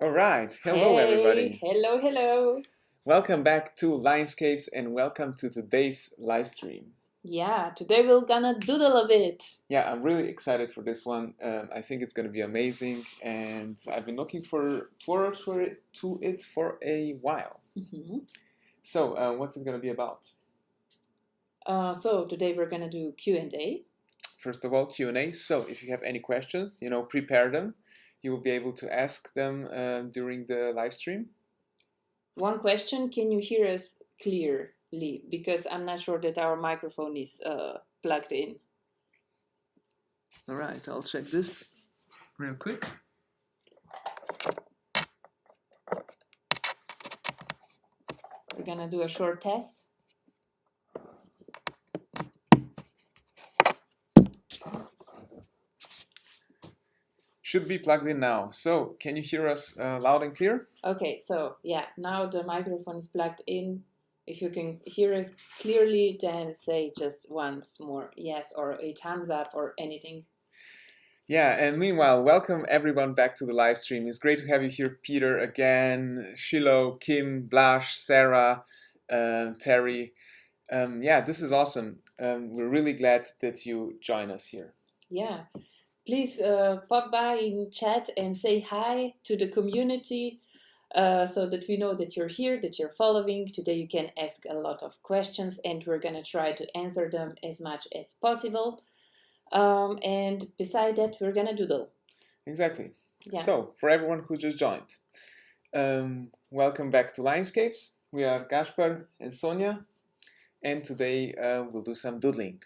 All right. Hello, everybody. Hello, hello. Welcome back to Lionscapes and welcome to today's live stream. Yeah, today we're gonna doodle a bit. Yeah, I'm really excited for this one. I think it's going to be amazing, and I've been looking forward to it for a while. Mm-hmm. So, what's it going to be about? So today we're gonna do Q&A. First of all, Q&A. So, if you have any questions, prepare them. You will be able to ask them during the live stream. One question: can you hear us clearly? Because I'm not sure that our microphone is plugged in. All right, I'll check this real quick. We're gonna do a short test. Should be plugged in now. So, can you hear us loud and clear? Okay, so yeah, now the microphone is plugged in. If you can hear us clearly, then say just once more yes or a thumbs up or anything. Yeah, and meanwhile, welcome everyone back to the live stream. It's great to have you here, Peter, again, Shiloh, Kim, Blash, Sarah, Terry. Yeah, this is awesome. We're really glad that you join us here. Yeah. Please pop by in chat and say hi to the community so that we know that you're here, that you're following. Today you can ask a lot of questions and we're going to try to answer them as much as possible. And beside that, we're going to doodle. Exactly. Yeah. So, for everyone who just joined, welcome back to Lionscapes. We are Casper and Sonia, and today we'll do some doodling.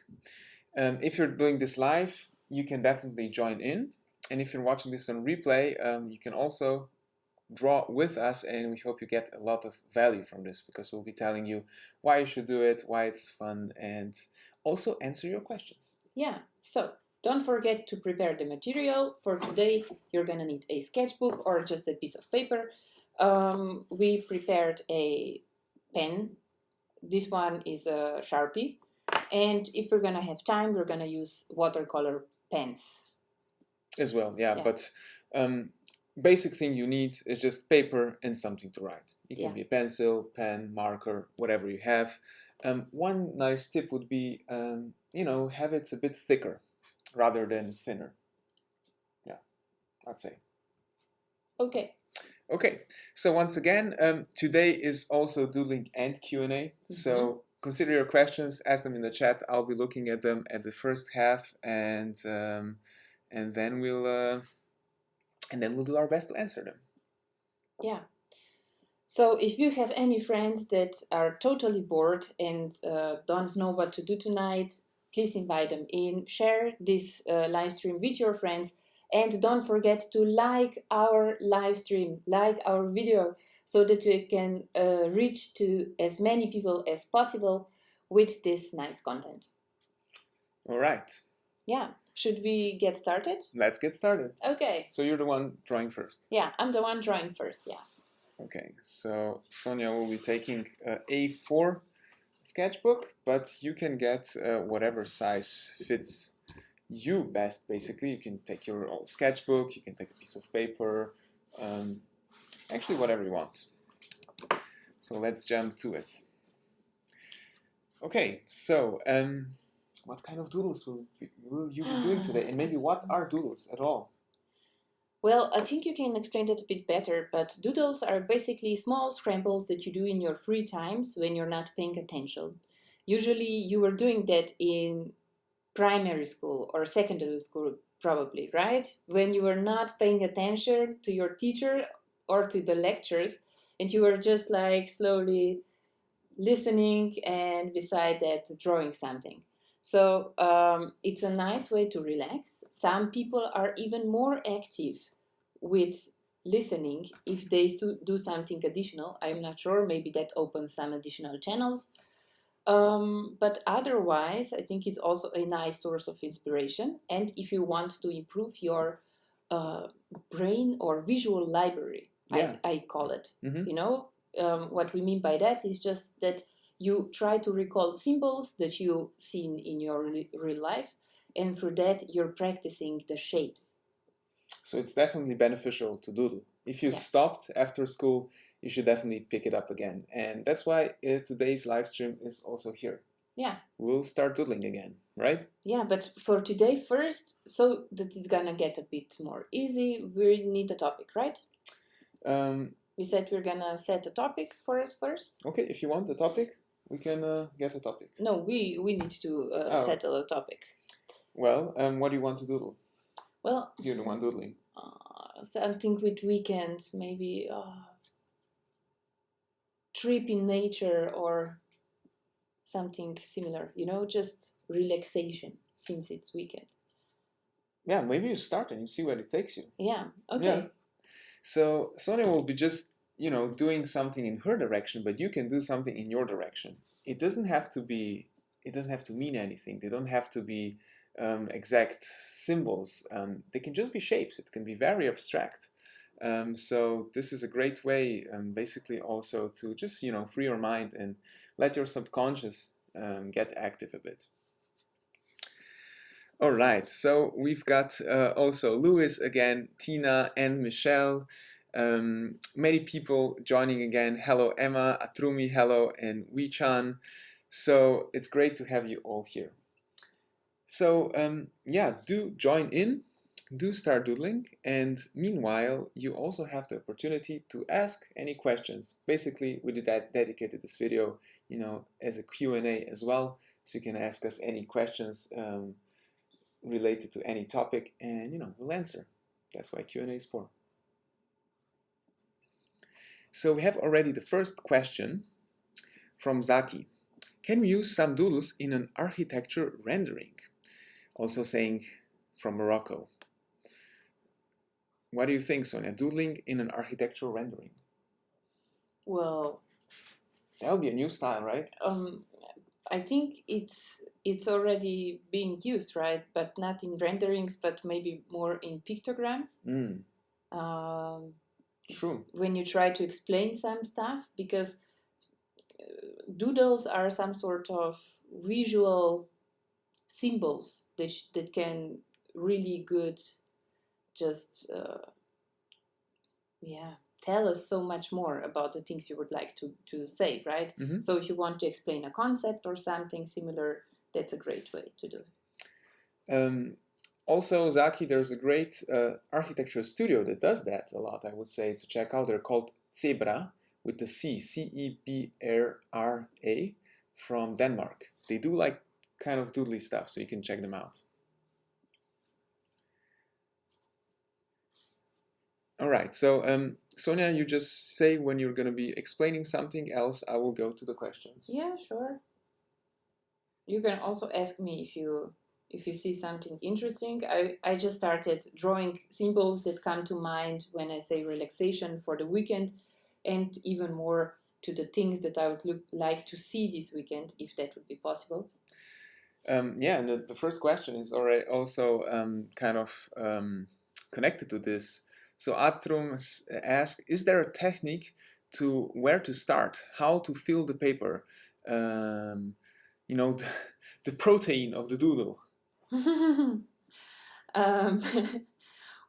If you're doing this live, you can definitely join in. And if you're watching this on replay, you can also draw with us, and we hope you get a lot of value from this because we'll be telling you why you should do it, why it's fun, and also answer your questions. Yeah, so don't forget to prepare the material. For today, you're gonna need a sketchbook or just a piece of paper. We prepared a pen. This one is a Sharpie. And if we're gonna have time, we're gonna use watercolor pens. As well, yeah. But basic thing you need is just paper and something to write. It can be a pencil, pen, marker, whatever you have. One nice tip would be, have it a bit thicker rather than thinner. Yeah, I'd say. Okay. Okay, so once again, today is also doodling and Q&A. Mm-hmm. So consider your questions, ask them in the chat. I'll be looking at them at the first half, and then we'll do our best to answer them. Yeah. So if you have any friends that are totally bored and don't know what to do tonight, please invite them in. Share this live stream with your friends. And don't forget to like our live stream, like our video, so that we can reach to as many people as possible with this nice content. All right. Yeah. Should we get started? Let's get started. Okay. So you're the one drawing first. Yeah, I'm the one drawing first, yeah. Okay, so Sonia will be taking A4 sketchbook, but you can get whatever size fits you best, basically. You can take your own sketchbook, you can take a piece of paper, actually whatever you want. So let's jump to it. Okay, so what kind of doodles will you be doing today? And maybe what are doodles at all? Well, I think you can explain that a bit better, but doodles are basically small scrambles that you do in your free times when you're not paying attention. Usually you were doing that in primary school or secondary school, probably, right? When you were not paying attention to your teacher or to the lectures, and you were just like slowly listening and beside that drawing something. So it's a nice way to relax. Some people are even more active with listening if they do something additional. I'm not sure, maybe that opens some additional channels. But otherwise, I think it's also a nice source of inspiration. And if you want to improve your brain or visual library, I call it, what we mean by that is just that you try to recall symbols that you've seen in your real life, and for that you're practicing the shapes. So it's definitely beneficial to doodle. If you Yeah. stopped after school, you should definitely pick it up again. And that's why today's live stream is also here. Yeah. We'll start doodling again, right? Yeah, but for today first, so that it's gonna get a bit more easy, we need a topic, right? We said we're gonna set a topic for us first. Okay, if you want a topic, we can get a topic. No, we need to settle a topic. Well, what do you want to doodle? Well, You're the one doodling. Something with weekend, maybe trip in nature or something similar, just relaxation since it's weekend. Yeah, maybe you start and you see where it takes you. Yeah, okay. Yeah. So Sonia will be just, doing something in her direction, but you can do something in your direction. It doesn't have to mean anything. They don't have to be exact symbols. They can just be shapes. It can be very abstract. So this is a great way, basically, also to just, free your mind and let your subconscious get active a bit. All right, so we've got also Louis again, Tina and Michelle. Many people joining again. Hello Emma, Atrumi, hello, and Wee-chan. So it's great to have you all here. So yeah, do join in, do start doodling, and meanwhile you also have the opportunity to ask any questions. Basically, we dedicated this video, as a Q&A as well, so you can ask us any questions related to any topic, and we'll answer. That's why Q&A is for. So we have already the first question from Zaki. Can we use some doodles in an architecture rendering? Also saying from Morocco. What do you think, Sonia? Doodling in an architectural rendering? Well, that would be a new style, right? I think it's already being used, right? But not in renderings, but maybe more in pictograms. True. When you try to explain some stuff, because doodles are some sort of visual symbols that can really good just tell us so much more about the things you would like to say, right? Mm-hmm. So if you want to explain a concept or something similar, that's a great way to do. Also, Zaki, there's a great architecture studio that does that a lot, I would say, to check out. They're called Zebra, with the C, C-E-B-R-R-A, from Denmark. They do like kind of doodly stuff, so you can check them out. All right, so Sonia, you just say when you're going to be explaining something else. I will go to the questions. Yeah, sure. You can also ask me if you see something interesting. I just started drawing symbols that come to mind when I say relaxation for the weekend, and even more to the things that I would like to see this weekend, if that would be possible. Yeah, and the first question is already also kind of connected to this. So Atrum asks, is there a technique to where to start, how to fill the paper? The protein of the doodle.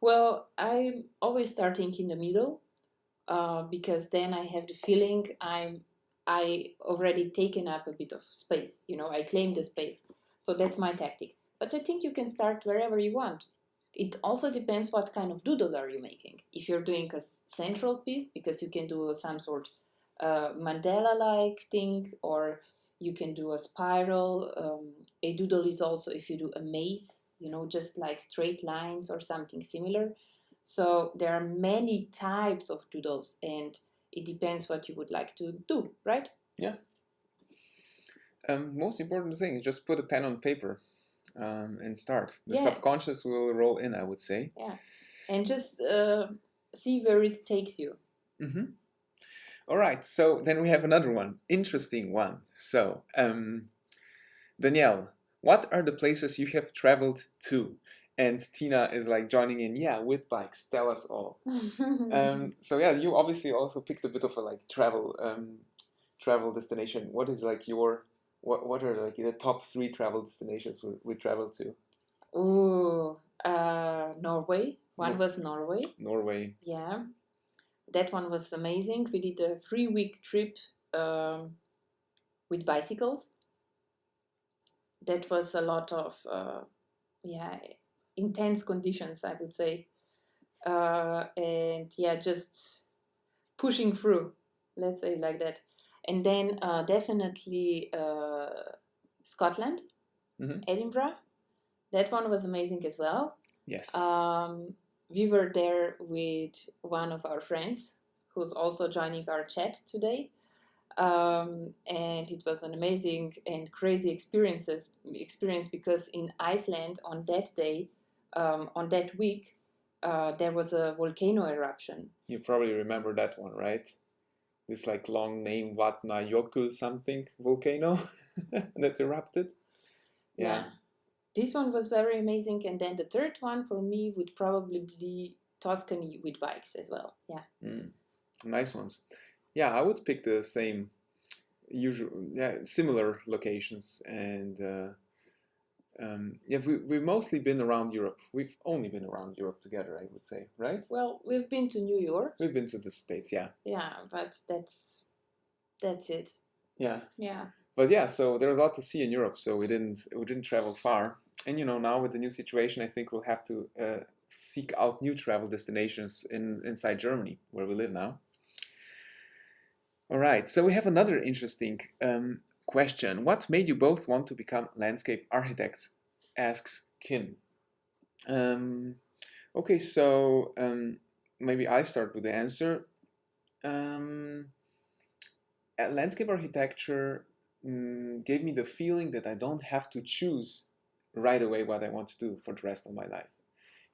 Well, I'm always starting in the middle because then I have the feeling I already taken up a bit of space. I claim the space. So that's my tactic. But I think you can start wherever you want. It also depends what kind of doodle are you making. If you're doing a central piece, because you can do some sort mandala-like thing, or you can do a spiral. A doodle is also if you do a maze, just like straight lines or something similar. So there are many types of doodles, and it depends what you would like to do, right? Yeah. Most important thing is just put a pen on paper and start. The subconscious will roll in, I would say. Yeah, and just see where it takes you. Mm-hmm. All right, so then we have another one, interesting one. So, Danielle, what are the places you have traveled to? And Tina is like joining in, yeah, with bikes, tell us all. So yeah, you obviously also picked a bit of a like travel destination. What is like what are like the top 3 travel destinations we traveled to? Ooh, Norway. One was Norway. Norway. Yeah. That one was amazing. We did a 3-week trip with bicycles. That was a lot of intense conditions, I would say, and just pushing through, let's say like that. And then definitely Scotland, Edinburgh. That one was amazing as well. Yes. We were there with one of our friends who's also joining our chat today. And it was an amazing and crazy experience because in Iceland on that day, on that week, there was a volcano eruption. You probably remember that one, right? This like long name Vatnajökull something volcano that erupted. Yeah. This one was very amazing. And then the third one for me would probably be Tuscany with bikes as well. Yeah. Nice ones. Yeah, I would pick the same similar locations, and we've mostly been around Europe. We've only been around Europe together, I would say, right? Well, we've been to New York. We've been to the States, yeah. Yeah, but that's it. Yeah. Yeah. But yeah, so there's a lot to see in Europe, so we didn't travel far. And now with the new situation, I think we'll have to seek out new travel destinations inside Germany, where we live now. All right, so we have another interesting question. What made you both want to become landscape architects? Asks Kim. Okay, so maybe I start with the answer. Landscape architecture gave me the feeling that I don't have to choose right away what I want to do for the rest of my life.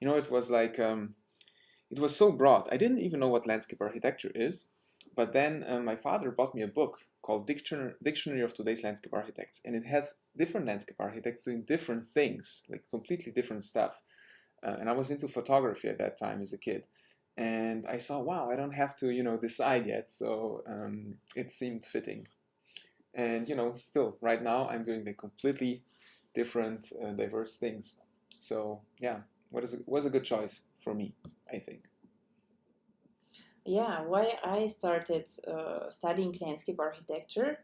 It was like, it was so broad. I didn't even know what landscape architecture is. But then my father bought me a book called Dictionary of Today's Landscape Architects. And it had different landscape architects doing different things, like completely different stuff. And I was into photography at that time as a kid. And I saw, wow, I don't have to, decide yet. So it seemed fitting. And, still, right now, I'm doing the completely different, diverse things. So, yeah, was a good choice for me, I think. Yeah, why I started studying landscape architecture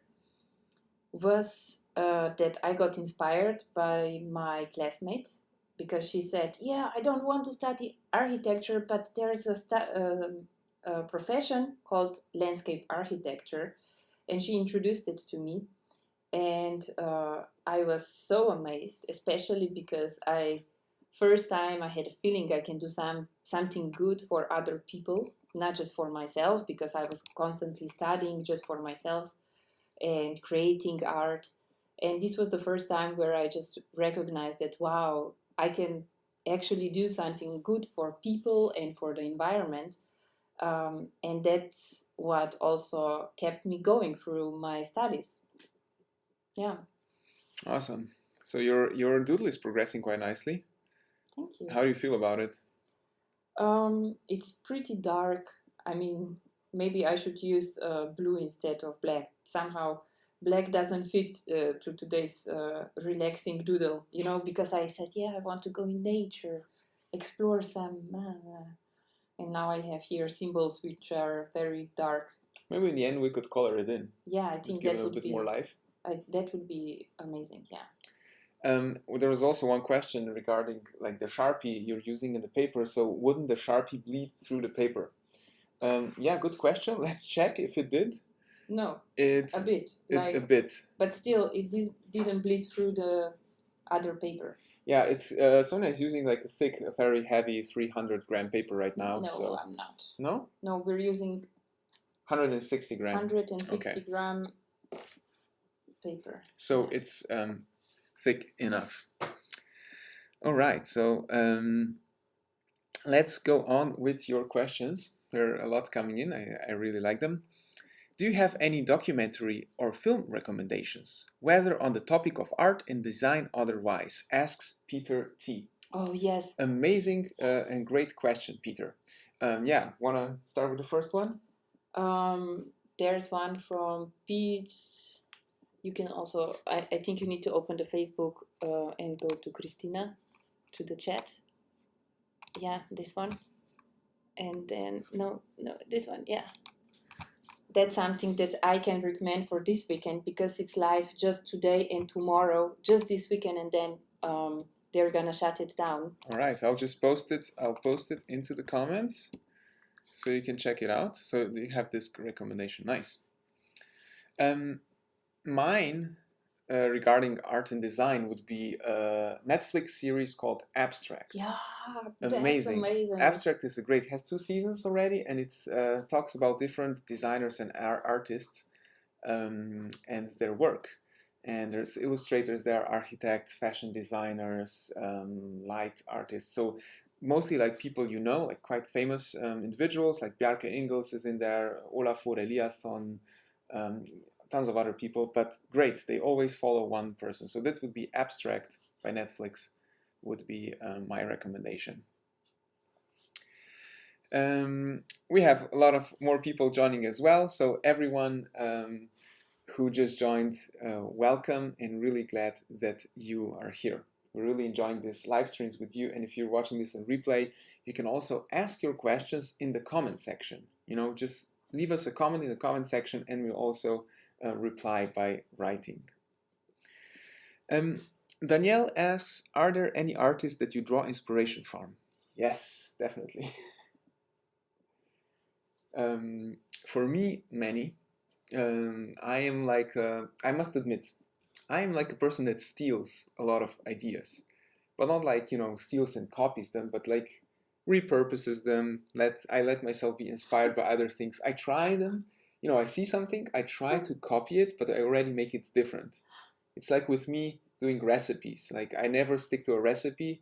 was that I got inspired by my classmate, because she said, yeah, I don't want to study architecture, but there's a profession called landscape architecture, and she introduced it to me. And I was so amazed, especially because first time I had a feeling I can do something good for other people, not just for myself, because I was constantly studying just for myself and creating art. And this was the first time where I just recognized that, wow, I can actually do something good for people and for the environment. And that's what also kept me going through my studies. Yeah. Awesome. So your doodle is progressing quite nicely. Thank you. How do you feel about it? It's pretty dark. I mean, maybe I should use blue instead of black. Somehow, black doesn't fit to today's relaxing doodle, because I said, yeah, I want to go in nature, explore some. And now I have here symbols which are very dark. Maybe in the end we could color it in. Yeah, I think that would be a bit more life. That would be amazing, yeah. There was also one question regarding like the Sharpie you're using in the paper. So wouldn't the Sharpie bleed through the paper? Yeah, good question. Let's check if it did. No, it's a bit. A bit. But still, it didn't bleed through the other paper. Yeah, it's Sonia is using like a thick, very heavy 300-gram paper right now. No, so. I'm not. No? No, we're using 160 gram. 160 gram paper. So it's thick enough. All right, so let's go on with your questions. There are a lot coming in. I really like them. Do you have any documentary or film recommendations, whether on the topic of art and design otherwise? Asks Peter T. Oh, yes. Amazing and great question, Peter. Yeah, want to start with the first one? There's one from Pete. You can also, I think you need to open the Facebook and go to Christina, to the chat. Yeah, this one. And then, no, this one, yeah. That's something that I can recommend for this weekend because it's live just today and tomorrow, just this weekend, and then they're gonna shut it down. All right, I'll just post it. I'll post it into the comments so you can check it out. So you have this recommendation. Nice. Mine regarding art and design would be a Netflix series called Abstract. Yeah, Amazing. that's amazing. Abstract is a great. It has 2 seasons already, and it talks about different designers and artists and their work. And there's illustrators there, architects, fashion designers, light artists. So mostly like people you know, like quite famous individuals, like Bjarke Ingels is in there, Olafur Eliasson, tons of other people, but great, they always follow one person. So that would be Abstract by Netflix, would be my recommendation. We have a lot of more people joining as well, so everyone who just joined, welcome, and really glad that you are here. We're really enjoying this live streams with you, and if you're watching this on replay, you can also ask your questions in the comment section. You know, just leave us a comment in the comment section, and we'll also reply by writing. Danielle asks, are there any artists that you draw inspiration from? Yes, definitely. For me, many. I am like, I must admit, I am like a person that steals a lot of ideas, but not like, you know, steals and copies them, but like repurposes them. I let myself be inspired by other things. I try them. You know, I see something, I try to copy it, but I already make it different. It's like with me doing recipes. Like I never stick to a recipe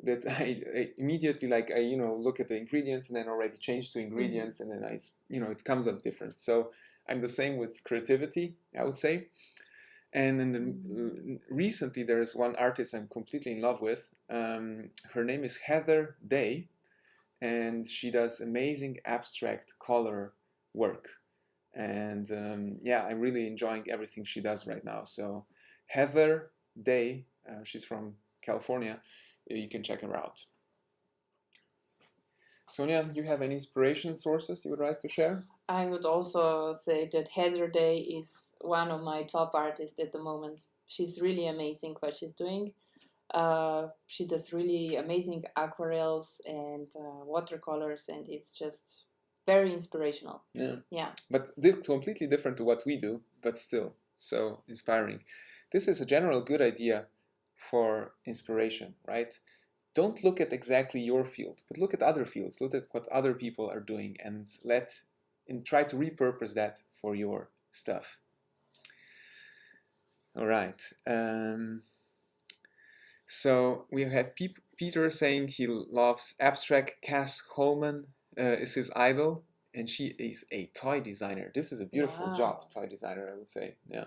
that I immediately like I look at the ingredients and then already change to ingredients and then it comes out different. So I'm the same with creativity, I would say. And then recently there's one artist I'm completely in love with. Her name is Heather Day, and she does amazing abstract color work. And yeah, I'm really enjoying everything she does right now. So Heather Day, she's from California. You can check her out. Sonia, do you have any inspiration sources you would like to share? I would also say that Heather Day is one of my top artists at the moment. She's really amazing what she's doing. She does really amazing aquarels and watercolors, and it's just very inspirational. Yeah. But completely different to what we do, but still so inspiring. This is a general good idea for inspiration, right? Don't look at exactly your field, but look at other fields. Look at what other people are doing and try to repurpose that for your stuff. All right. So we have Peter saying he loves abstract. Cass Holman is his idol, and she is a toy designer. This is a beautiful job, toy designer, I would say. Yeah.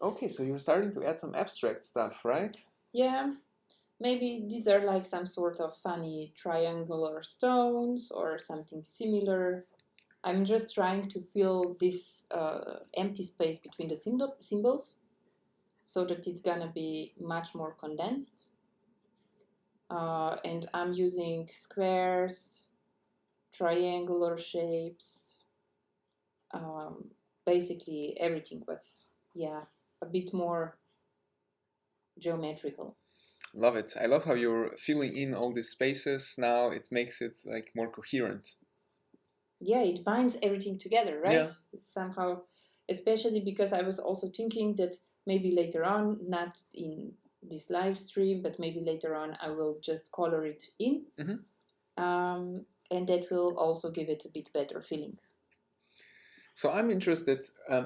Okay, so you're starting to add some abstract stuff, right? Yeah. Maybe these are like some sort of funny triangular stones or something similar. I'm just trying to fill this empty space between the symbols so that it's gonna be much more condensed. And I'm using squares, triangular shapes, basically everything, but yeah, a bit more geometrical. Love it. I love how you're filling in all these spaces. Now it makes it like more coherent. Yeah, it binds everything together, right? Yeah. Somehow, especially because I was also thinking that maybe later on, not in this live stream, but maybe later on I will just color it in. And that will also give it a bit better feeling. So I'm interested,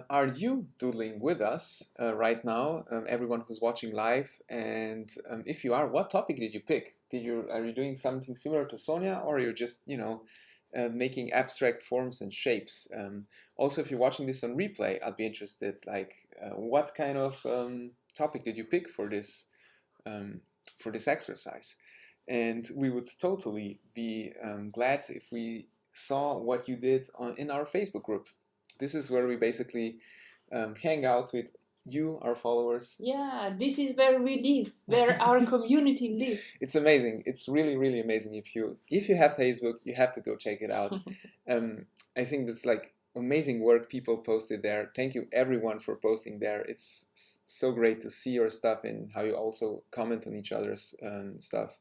are you doodling with us right now, everyone who's watching live? And if you are, what topic did you pick? Are you doing something similar to Sonia, or you're just, making abstract forms and shapes? Also, if you're watching this on replay, I'd be interested, like, what kind of topic did you pick for this exercise? And we would totally be glad if we saw what you did in our Facebook group. This is where we basically hang out with you, our followers. Yeah, this is where we live, where our community lives. It's amazing. It's really, really amazing. If you have Facebook, you have to go check it out. I think that's like amazing work people posted there. Thank you everyone for posting there. It's so great to see your stuff and how you also comment on each other's stuff.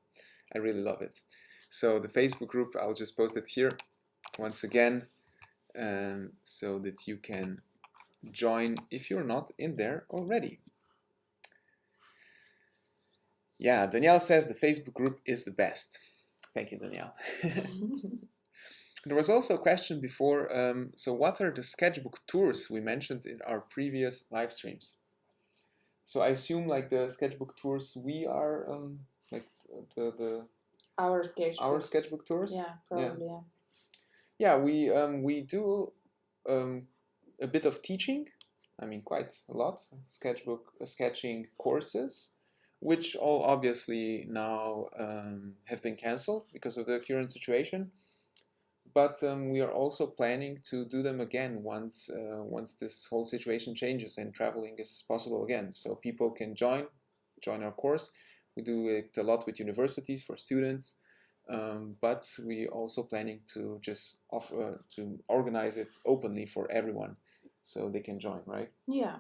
I really love it. So the Facebook group, I'll just post it here once again, so that you can join if you're not in there already. Yeah, Danielle says the Facebook group is the best. Thank you, Danielle. There was also a question before, so what are the sketchbook tours we mentioned in our previous live streams? So I assume like the sketchbook tours we are, like the Our sketchbook tours? Yeah, probably, yeah. Yeah, we do a bit of teaching, I mean quite a lot, sketching courses, which all obviously now have been cancelled because of the current situation. But we are also planning to do them again once this whole situation changes and traveling is possible again. So people can join our course. We do it a lot with universities for students, but we also planning to just offer to organize it openly for everyone, so they can join, right? Yeah.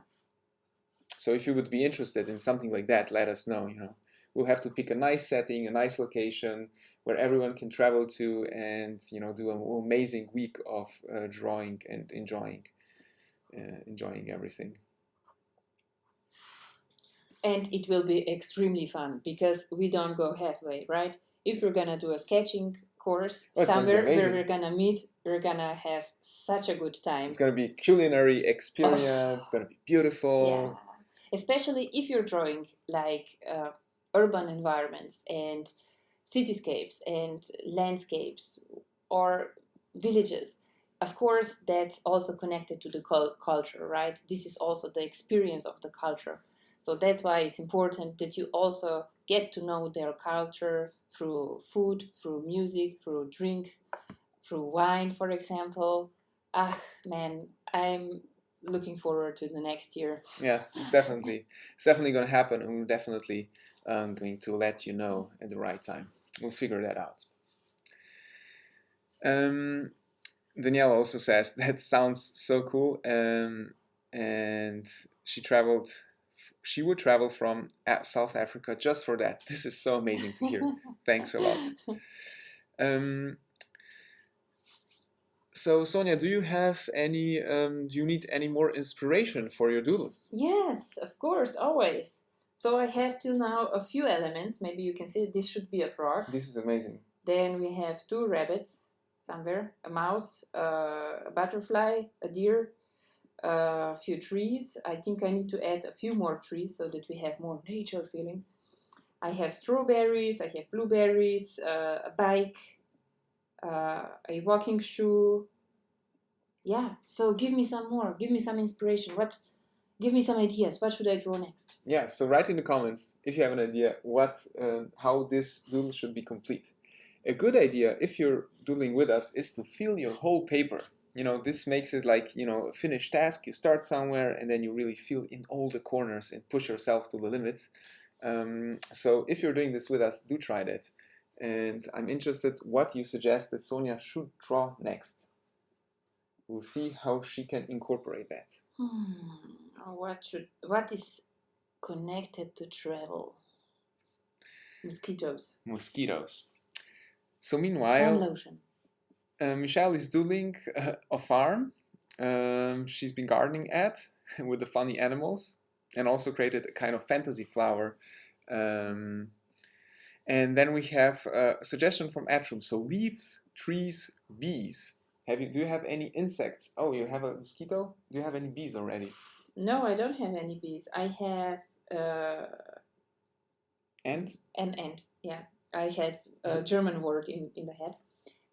So if you would be interested in something like that, let us know. We'll have to pick a nice setting, a nice location where everyone can travel to, and do an amazing week of drawing and enjoying everything. And it will be extremely fun because we don't go halfway, right? If we're gonna do a sketching course somewhere where we're gonna meet, we're gonna have such a good time. It's gonna be a culinary experience. It's gonna be beautiful. Yeah, especially if you're drawing like urban environments and cityscapes and landscapes or villages. Of course, that's also connected to the culture, right? This is also the experience of the culture. So that's why it's important that you also get to know their culture through food, through music, through drinks, through wine, for example. Man, I'm looking forward to the next year. Yeah, it's definitely going to happen, and we're definitely going to let you know at the right time. We'll figure that out. Danielle also says that sounds so cool, and she would travel from South Africa just for that. This is so amazing to hear. Thanks a lot. So Sonia, do you have any? Do you need any more inspiration for your doodles? Yes, of course, always. So I have to now a few elements. Maybe you can see this should be a frog. This is amazing. Then we have 2 rabbits somewhere, a mouse, a butterfly, a deer, a few trees. I think I need to add a few more trees so that we have more nature feeling. I have strawberries, I have blueberries, a bike, a walking shoe. Yeah, so give me some more. Give me some inspiration. Give me some ideas. What should I draw next? Yeah, so write in the comments if you have an idea how this doodle should be complete. A good idea, if you're doodling with us, is to fill your whole paper. This makes it like, a finished task. You start somewhere and then you really fill in all the corners and push yourself to the limit. So if you're doing this with us, do try that. And I'm interested what you suggest that Sonia should draw next. We'll see how she can incorporate that. What is connected to travel? Mosquitoes. So meanwhile, sun lotion. Michelle is doodling a farm she's been gardening at with the funny animals, and also created a kind of fantasy flower. And then we have a suggestion from Atrum. So leaves, trees, bees. Do you have any insects? Oh, you have a mosquito? Do you have any bees already? No, I don't have any bees. I have ant? An ant, yeah. I had a German word in the head.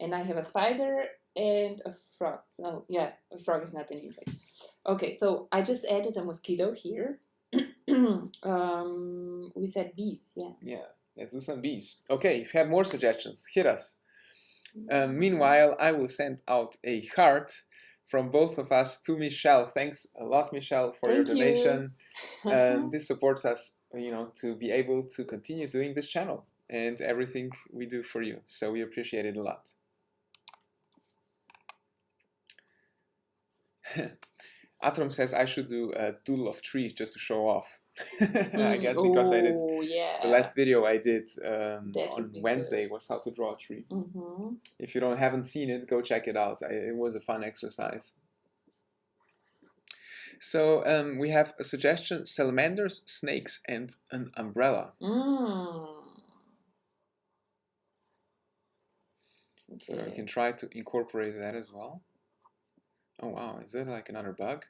And I have a spider and a frog. So, yeah, a frog is not an insect. Okay, so I just added a mosquito here. We said bees, yeah. Yeah, let's do some bees. Okay, if you have more suggestions, hit us. Meanwhile, I will send out a heart from both of us to Michelle. Thanks a lot, Michelle, for your Thank you. donation. This supports us, to be able to continue doing this channel and everything we do for you. So we appreciate it a lot. Atrom says I should do a doodle of trees just to show off. I guess because I did the last video I did on Wednesday was how to draw a tree. If you haven't seen it, go check it out. It was a fun exercise. So we have a suggestion: salamanders, snakes, and an umbrella. Okay. So you can try to incorporate that as well. Oh wow, is that like another bug?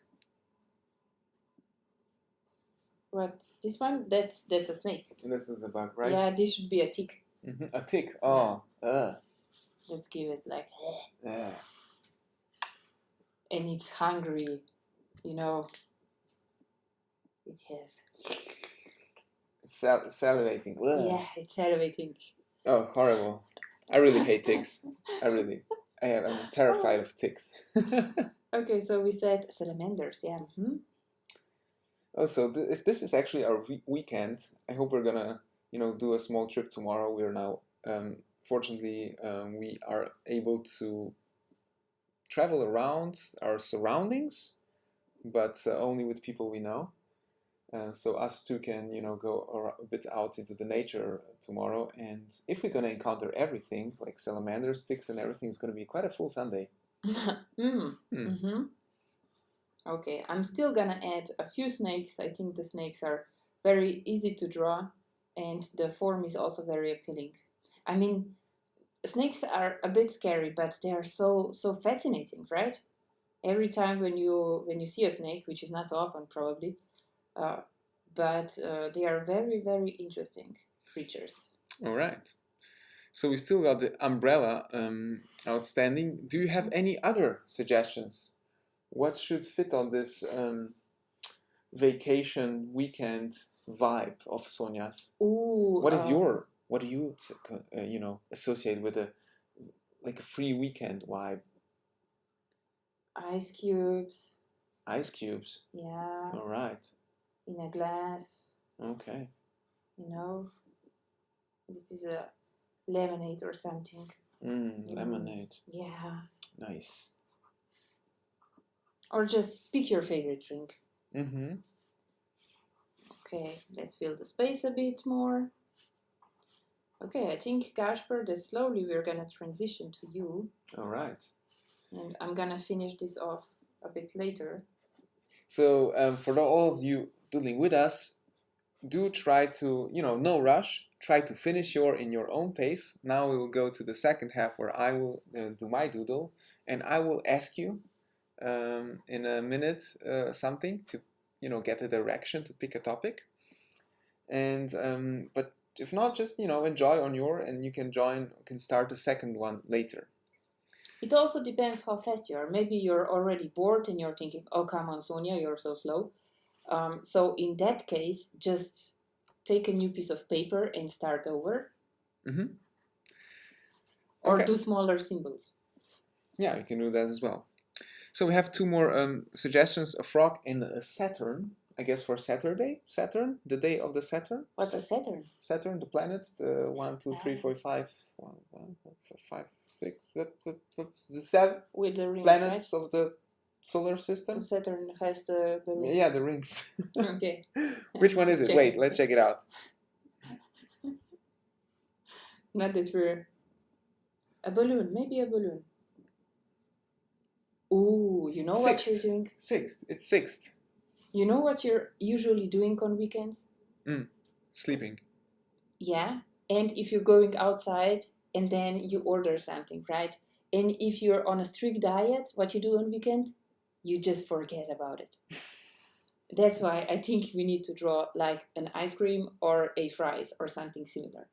What? This one? That's a snake. This is a bug, right? Yeah, this should be a tick. A tick. Oh. Yeah. Let's give it like. And it's hungry, It has. It's salivating. Yeah, it's salivating. Oh, horrible! I really hate ticks. I'm terrified of ticks. Okay, so we said salamanders. Yeah. Oh, so if this is actually our weekend, I hope we're gonna, do a small trip tomorrow. We're now, fortunately, we are able to travel around our surroundings, but only with people we know. So us two can, go a bit out into the nature tomorrow. And if we're gonna encounter everything, like salamanders, ticks, and everything, it's gonna be quite a full Sunday. Okay, I'm still gonna add a few snakes. I think the snakes are very easy to draw, and the form is also very appealing. I mean, snakes are a bit scary, but they are so fascinating, right? Every time when you see a snake, which is not so often probably, but they are very, very interesting creatures. All right. So we still got the umbrella outstanding. Do you have any other suggestions? What should fit on this vacation weekend vibe of Sonia's? Ooh. What do you associate with a free weekend vibe? Ice cubes. Ice cubes. Yeah. All right. In a glass. Okay. This is a lemonade or something. Lemonade. Yeah. Nice. Or just pick your favorite drink. Mm-hmm. Okay, let's fill the space a bit more. Okay, I think, Casper, that slowly we're gonna transition to you. All right. And I'm gonna finish this off a bit later. So for all of you doodling with us, do try to, no rush. Try to finish in your own pace. Now we will go to the second half where I will do my doodle, and I will ask you in a minute something to, get a direction to pick a topic. And but if not, just enjoy on and you can start the second one later. It also depends how fast you are. Maybe you're already bored and you're thinking, oh, come on, Sonia, you're so slow. So in that case, just take a new piece of paper and start over. Mm-hmm. Or do smaller symbols. Yeah, you can do that as well. So we have two more suggestions, a frog and a Saturn. I guess for Saturday, Saturn, the day of the Saturn. What's a Saturn? Saturn, the planet, the 1, 2, 3, 4, 5, 1, 4, 5, 6, the 7 with the rings, planets right? of the solar system. Saturn has the rings. Yeah, the rings. Okay. Which one is it? Wait, let's check it out. Not that we're... A balloon, maybe a balloon. Ooh, you know what you're doing? Sixth, it's sixth. You know what you're usually doing on weekends? Sleeping. Yeah, and if you're going outside and then you order something, right? And if you're on a strict diet, what you do on weekend? You just forget about it. That's why I think we need to draw like an ice cream or a fries or something similar.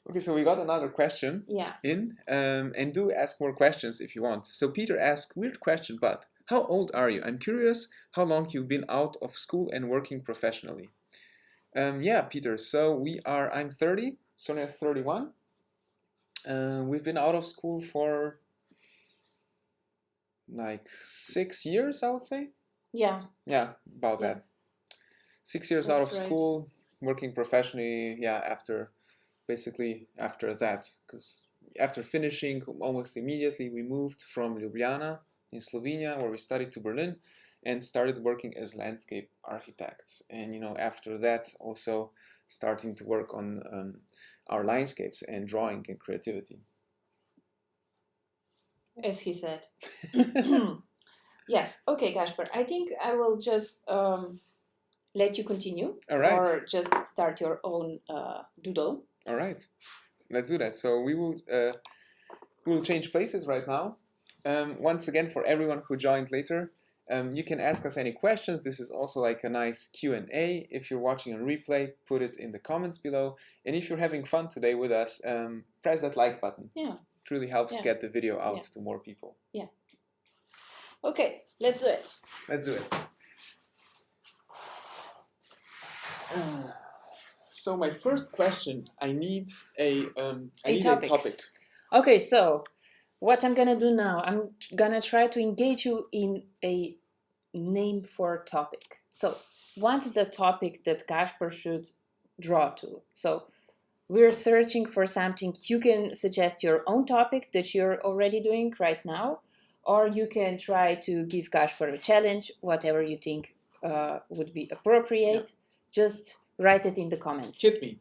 Okay, so we got another question in, and do ask more questions if you want. So Peter asked, weird question, but how old are you? I'm curious how long you've been out of school and working professionally. Yeah, Peter, so I'm 30, Sonia's 31. We've been out of school for like 6 years, I would say. Yeah. Yeah, about Yeah. that. 6 years out of That's right. school, working professionally. Yeah, basically after that, because after finishing almost immediately, we moved from Ljubljana in Slovenia, where we studied, to Berlin, and started working as landscape architects. And after that, also starting to work on our landscapes and drawing and creativity. As he said. Yes. Okay, Casper. I think I will just let you continue. All right. Or just start your own doodle. All right. Let's do that. So we will change places right now. Once again, for everyone who joined later, you can ask us any questions. This is also like a nice Q&A. If you're watching on replay, put it in the comments below. And if you're having fun today with us, press that like button. Yeah. It really helps get the video out to more people. Yeah. Okay, let's do it. Let's do it. So my first question, I need a topic. Okay, so what I'm gonna do now, I'm gonna try to engage you in a name for a topic. So what's the topic that Casper should draw to? So we're searching for something. You can suggest your own topic that you're already doing right now, or you can try to give Casper a challenge, whatever you think would be appropriate. Just write it in the comments. Hit me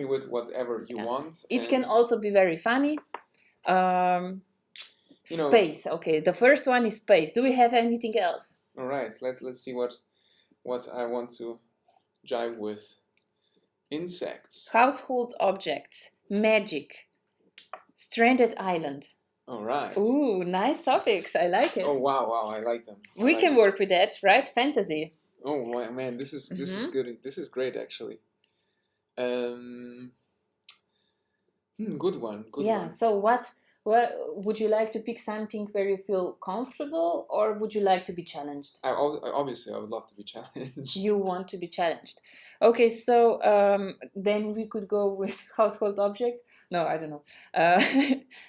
with whatever you want. It can also be very funny. Space. Okay, the first one is space. Do we have anything else? All right, let's see what I want to jive with. Insects. Household objects. Magic. Stranded island. All right. Ooh, nice topics. I like it. Oh wow, I like them. We can work with that, right? Fantasy. Oh man, this is good. This is great, actually. Good one. Good one. So what would you like to pick something where you feel comfortable, or would you like to be challenged? Obviously, I would love to be challenged. You want to be challenged. Okay, so then we could go with household objects. No, I don't know.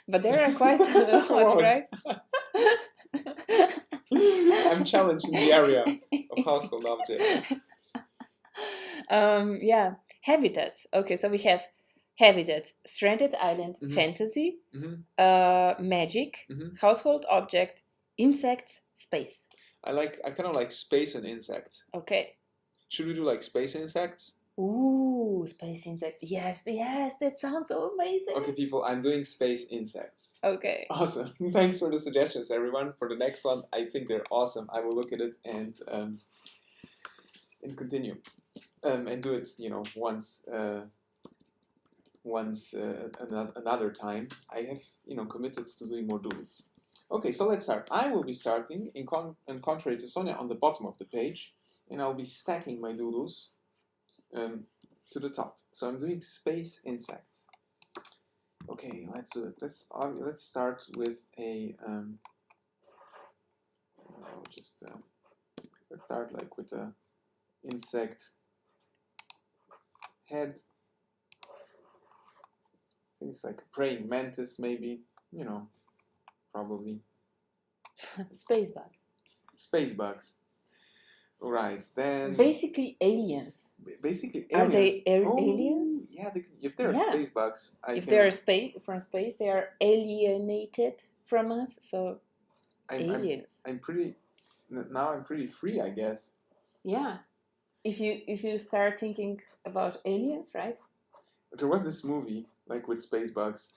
But there are quite a lot, right? I'm challenged in the area of household objects. Yeah, habitats. Okay, so we have habitats, stranded island, fantasy, magic, household object, insects, space. I kind of like space and insects. Okay. Should we do like space insects? Ooh, space insect. Yes, that sounds so amazing. Okay, people, I'm doing space insects. Okay. Awesome. Thanks for the suggestions, everyone. For the next one, I think they're awesome. I will look at it and continue. And do it, once another time. I have, committed to doing more doodles. Okay, so let's start. I will be starting, in contrary to Sonia, on the bottom of the page, and I'll be stacking my doodles to the top. So I'm doing space insects. Okay, let's do it. Let's start with a. Let's start like with a insect head. I think it's like a praying mantis, maybe. Probably. Space bugs. Space bugs. Right, then. Basically aliens. Basically aliens. Are they aliens? Yeah, if they're space bugs. If they're from space, they are alienated from us. So aliens. I'm pretty free, I guess. Yeah. If you start thinking about aliens, right? There was this movie like with space bugs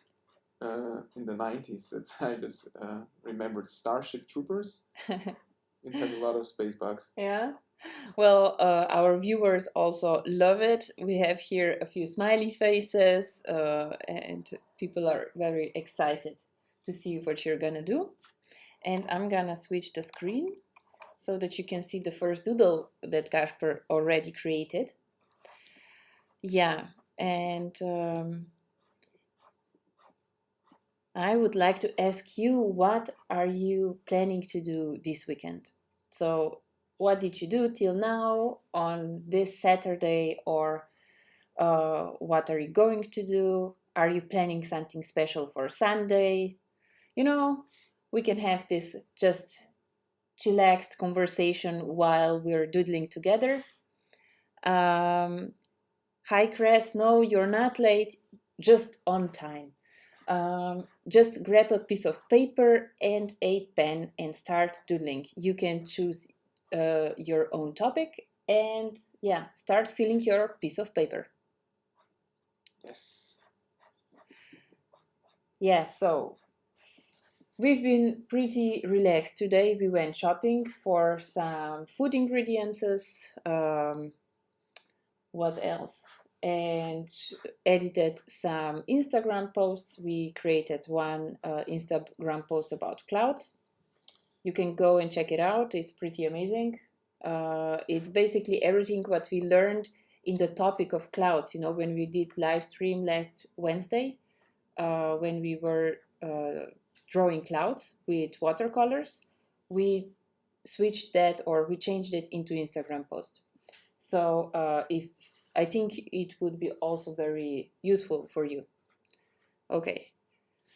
in the 90s that I just remembered, Starship Troopers. It had a lot of space bugs. Yeah. Well, our viewers also love it. We have here a few smiley faces, and people are very excited to see what you're gonna do. And I'm gonna switch the screen so that you can see the first doodle that Casper already created. Yeah, and I would like to ask you, what are you planning to do this weekend? So what did you do till now on this Saturday, or what are you going to do? Are you planning something special for Sunday? We can have this just chillaxed conversation while we're doodling together. Hi, Chris. No, you're not late, just on time. Just grab a piece of paper and a pen and start doodling. You can choose your own topic and start filling your piece of paper. Yes. Yeah, so we've been pretty relaxed today. We went shopping for some food ingredients. What else? And edited some Instagram posts. We created one Instagram post about clouds. You can go and check it out. It's pretty amazing. It's basically everything what we learned in the topic of clouds. You know, when we did live stream last Wednesday, when we were drawing clouds with watercolors, we switched that or we changed it into Instagram post. So if I think it would be also very useful for you. Okay.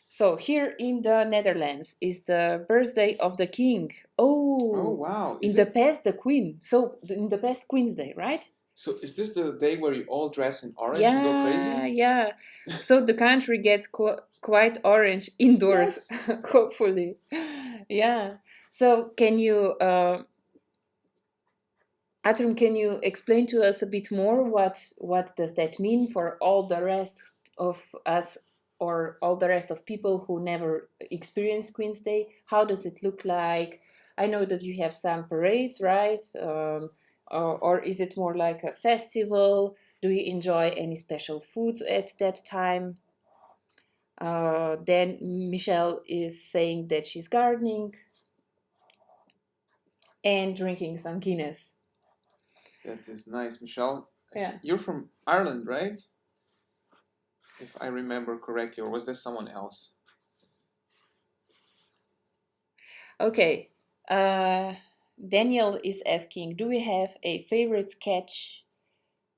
So here in the Netherlands is the birthday of the king. Oh, wow. In the past, the queen. So in the past, Queen's Day, right? So is this the day where you all dress in orange and go crazy? Yeah. So the country gets quite orange indoors, Yes. hopefully. Yeah. So can you, Atrum, can you explain to us a bit more what does that mean for all the rest of us or all the rest of people who never experienced Queen's Day? How does it look like? I know that you have some parades, right? Or is it more like a festival? Do you enjoy any special food at that time? Then Michelle is saying that she's gardening and drinking some Guinness. That is nice, Michelle. Yeah. You're from Ireland, right? If I remember correctly, or was there someone else? Okay. Daniel is asking, do we have a favorite sketch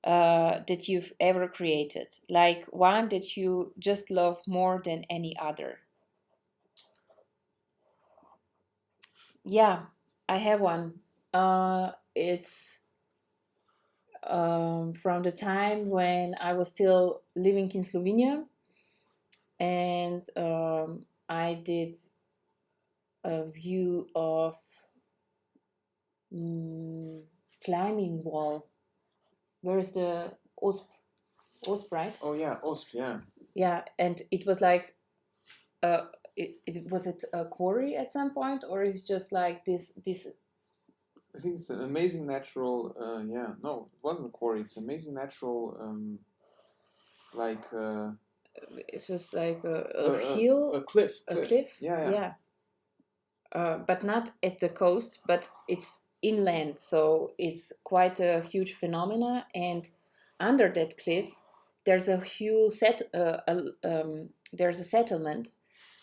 that you've ever created? Like one that you just love more than any other? Yeah, I have one. It's from the time when I was still living in Slovenia, and I did a view of climbing wall. Where's the OSP, right? Oh yeah, OSP, yeah. Yeah, and it was like, was it a quarry at some point, or is it just like this? I think it's an amazing natural. No, it wasn't a quarry. It's amazing natural. Like it was like a hill, a cliff. a cliff. Yeah. But not at the coast, but it's inland, so it's quite a huge phenomena. And under that cliff, there's a huge there's a settlement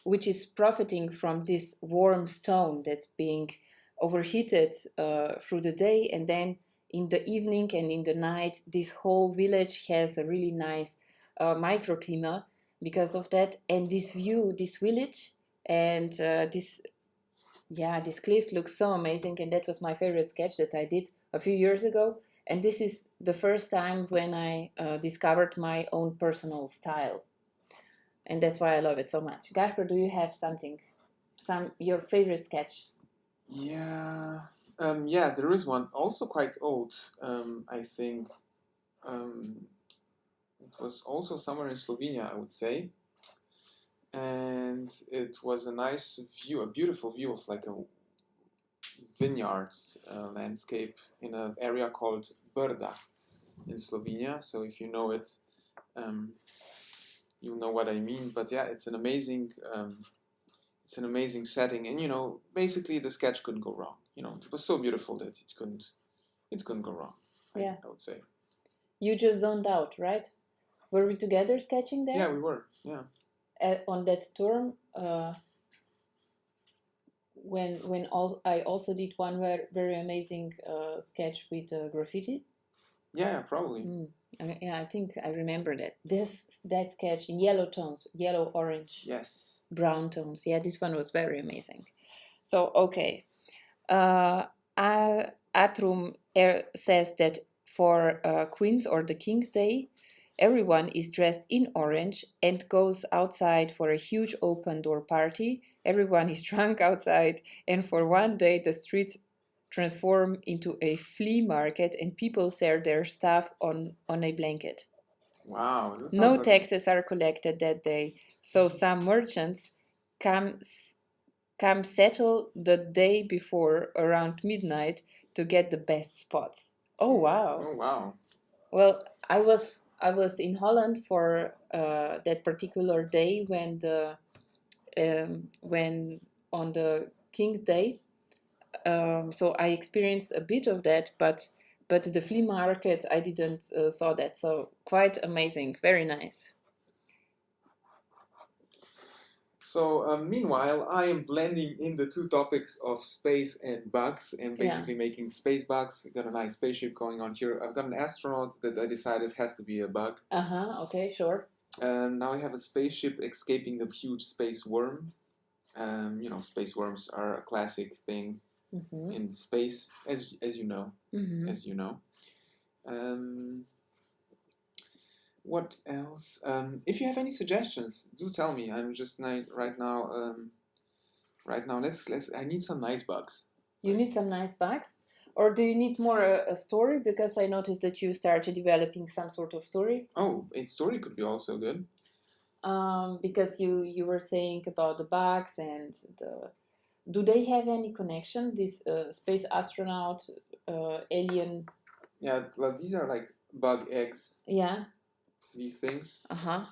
which is profiting from this warm stone that's being overheated through the day, and then in the evening and in the night, this whole village has a really nice microclimate because of that. And this view, this village, and this cliff looks so amazing, and that was my favorite sketch that I did a few years ago. And this is the first time when I discovered my own personal style, and that's why I love it so much. Gasper, do you have your favorite sketch? Yeah. There is one also quite old. I think it was also somewhere in Slovenia, I would say. And it was a nice view, a beautiful view of like a vineyards landscape in an area called Brda in Slovenia. So if you know it, you know what I mean. But yeah, it's an amazing setting, and basically the sketch couldn't go wrong. It was so beautiful that it couldn't go wrong. Yeah, I would say. You just zoned out, right? Were we together sketching there? Yeah, we were. Yeah. On that tour, I also did one very amazing sketch with graffiti. Yeah, probably. I think I remember that. That sketch in yellow tones, yellow, orange, yes, brown tones. Yeah, this one was very amazing. So okay, Atrum says that for Queen's or the King's Day, everyone is dressed in orange and goes outside for a huge open door party. Everyone is drunk outside, and for one day the streets transform into a flea market and people sell their stuff on a blanket. Wow, this No sounds like taxes are collected that day, so some merchants come come settle the day before around midnight to get the best spots. Oh wow. Oh wow. Well, I was in Holland for that particular day when on the King's Day. So I experienced a bit of that, but the flea market I didn't saw that. So quite amazing, very nice. So meanwhile, I am blending in the two topics of space and bugs, and basically making space bugs. I've got a nice spaceship going on here. I've got an astronaut that I decided has to be a bug. Okay, sure. Now I have a spaceship escaping a huge space worm. You know, space worms are a classic thing in space, as you know, as you know. What else? If you have any suggestions, do tell me. I'm just right now. Right now, let's. I need some nice bugs. You need some nice bugs, or do you need more a story? Because I noticed that you started developing some sort of story. Oh, a story could be also good. Because you were saying about the bugs and the. Do they have any connection? This space astronaut, alien. Yeah, well, these are like bug eggs. Yeah. These things. Uh-huh.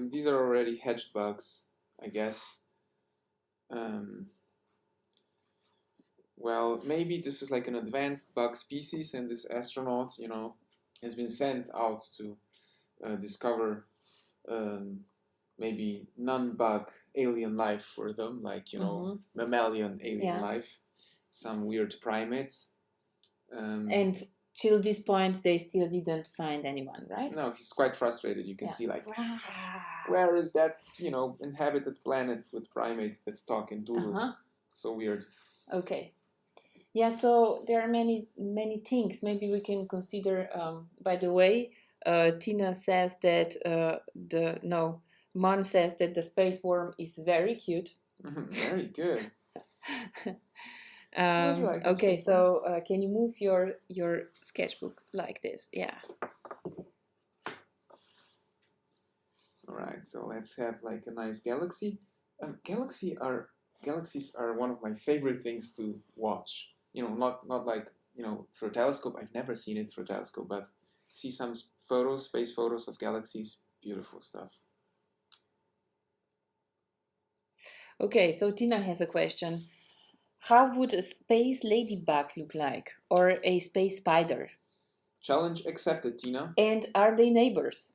These are already hatched bugs, I guess. Well, maybe this is like an advanced bug species, and this astronaut, you know, has been sent out to discover maybe non-bug alien life for them, like, you know, mammalian alien life, some weird primates. And till this point, they still didn't find anyone, right? No, he's quite frustrated. You can see, like, where is that, you know, inhabited planet with primates that talk in Doodle? So weird. Okay. Yeah, so there are many things. Maybe we can consider. By the way, Tina says that Mon says that the space worm is very cute. Very good. Okay, so can you move your sketchbook like this? Yeah. All right, so let's have like a nice galaxy. Galaxies are one of my favorite things to watch. You know, not like, you know, through a telescope. I've never seen it through a telescope, but see some photos, space photos of galaxies. Beautiful stuff. Okay, so Tina has a question. How would a space ladybug look like, or a space spider? Challenge accepted, Tina. And are they neighbors?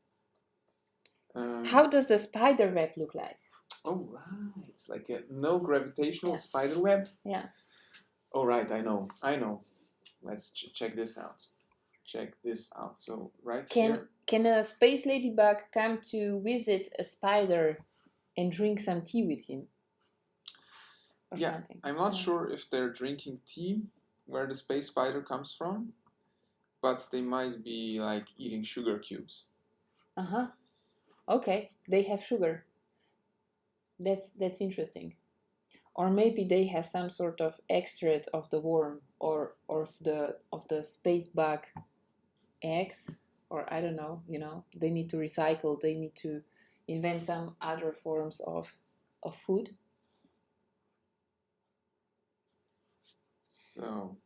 How does the spider web look like? Oh, right. Like a no gravitational spider web? Yeah. Oh, right. I know. Let's check this out. Check this out. So, right here. Can a space ladybug come to visit a spider and drink some tea with him? Or something? I'm not sure if they're drinking tea where the space spider comes from, but they might be like eating sugar cubes. Okay, they have sugar. That's interesting. Or maybe they have some sort of extract of the worm or of the space bug eggs, or I don't know, you know, they need to recycle, they need to invent some other forms of food. So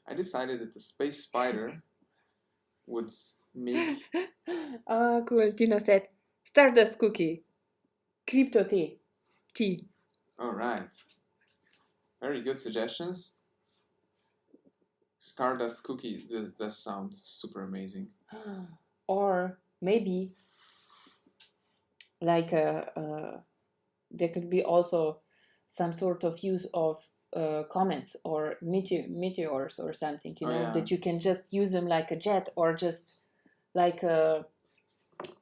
I decided that the space spider would make... Cool. Tina said, Stardust cookie, crypto tea. All right. Very good suggestions. Stardust cookie does sound super amazing. Or maybe like there could be also some sort of use of comets or meteors or something, you know, that you can just use them like a jet or just like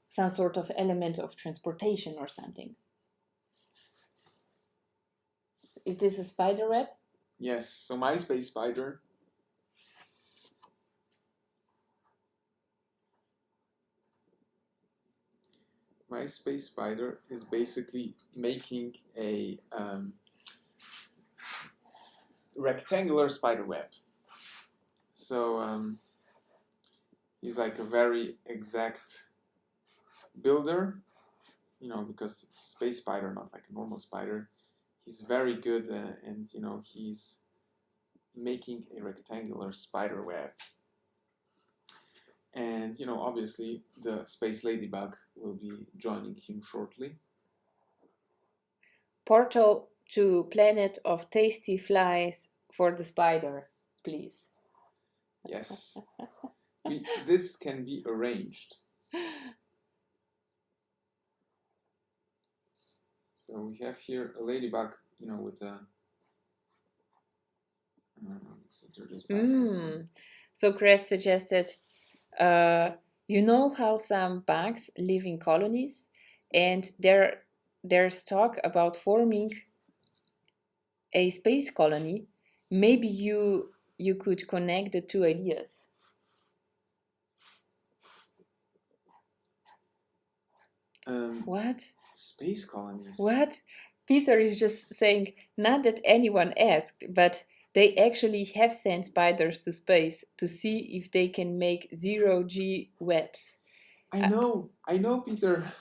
some sort of element of transportation or something. Is this a spider web? Yes, so my space spider. My space spider is basically making a rectangular spider web. So he's like a very exact builder, because it's a space spider, not like a normal spider. He's very good, and he's making a rectangular spider web. And obviously the space ladybug will be joining him shortly. Portal to planet of tasty flies for the spider, please. Yes. This can be arranged. So we have here a ladybug, with a. So Chris suggested, how some bugs live in colonies, and there's talk about forming a space colony. Maybe you could connect the two ideas. What? Space colonies. What? Peter is just saying, not that anyone asked, but they actually have sent spiders to space to see if they can make zero-G webs. I know, Peter.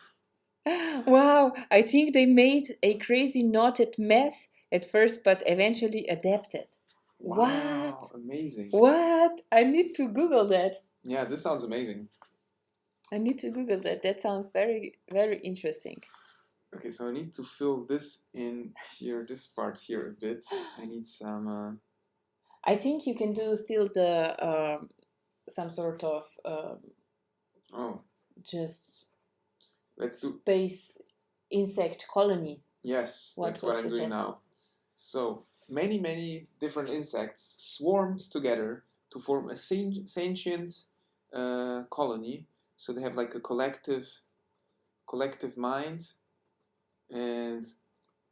Wow, I think they made a crazy knotted mess at first, but eventually adapted. Wow, What? Amazing. What? I need to Google that. Yeah, this sounds amazing. I need to Google that. That sounds very, very interesting. Okay, so I need to fill this in here, this part here a bit. I need some. I think you can do still the some sort of just let's do space insect colony. Yes, that's what I'm doing now. So many different insects swarmed together to form a sentient colony. So they have like a collective mind, and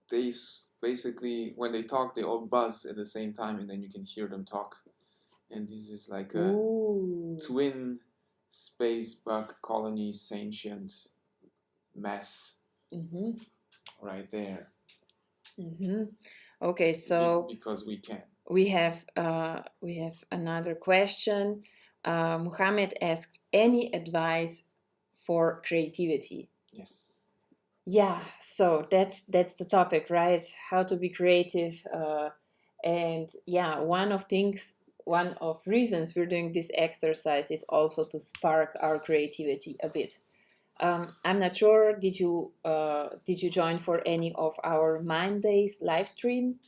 they basically, when they talk, they all buzz at the same time, and then you can hear them talk. And this is like a twin space bug colony sentient mess. Right there. Okay, so because we can. We have another question. Muhammad asked, any advice for creativity? Yes. Yeah, so that's the topic, right? How to be creative, and yeah, one of reasons we're doing this exercise is also to spark our creativity a bit. I'm not sure. Did you join for any of our Mind Days live stream?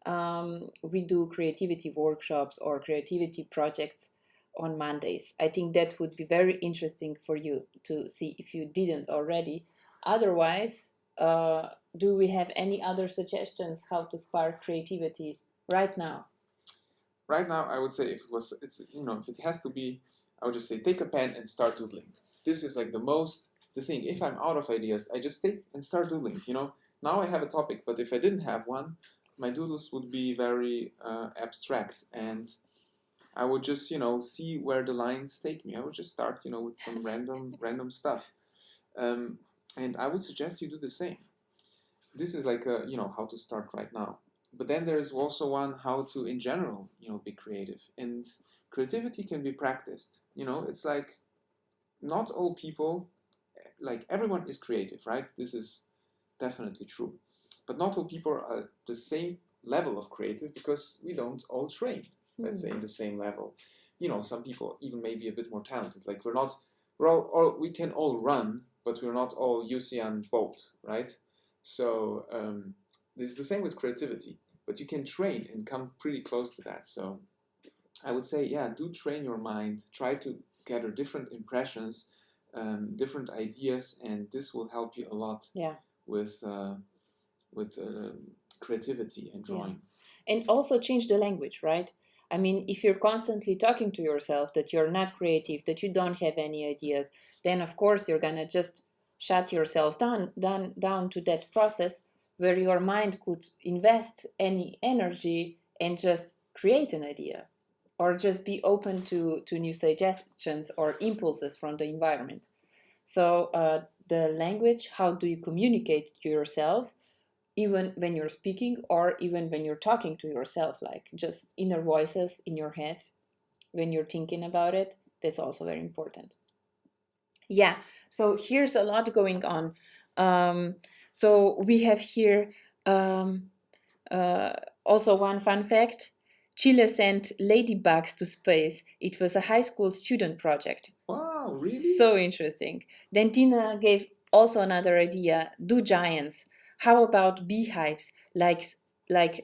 We do creativity workshops or creativity projects on Mondays. I think that would be very interesting for you to see if you didn't already. Otherwise, do we have any other suggestions how to spark creativity right now? Right now, I would say if it has to be, I would just say take a pen and start doodling. This is like the thing. If I'm out of ideas, I just take and start doodling. Now I have a topic, but if I didn't have one, my doodles would be very abstract, and I would just see where the lines take me. I would just start with some random stuff, and I would suggest you do the same. This is like how to start right now. But then there's also one how to in general be creative, and creativity can be practiced. It's like not all people, like everyone is creative, right? This is definitely true, but not all people are the same level of creative because we don't all train, let's say, in the same level. Some people even maybe a bit more talented, like we can all run, but we're not all Usain Bolt, right? So this is the same with creativity, but you can train and come pretty close to that. So I would say, yeah, do train your mind, try to gather different impressions, different ideas, and this will help you a lot with creativity and drawing. Yeah. And also change the language, right? I mean, if you're constantly talking to yourself that you're not creative, that you don't have any ideas, then of course you're gonna just shut yourself down to that process where your mind could invest any energy and just create an idea, or just be open to new suggestions or impulses from the environment. So the language, how do you communicate to yourself, even when you're speaking or even when you're talking to yourself, like just inner voices in your head when you're thinking about it, that's also very important. Yeah, so here's a lot going on. So we have here um, also one fun fact. Chile sent ladybugs to space. It was a high school student project. Wow, really? So interesting. Then Tina gave also another idea. Do giants. How about beehives? Like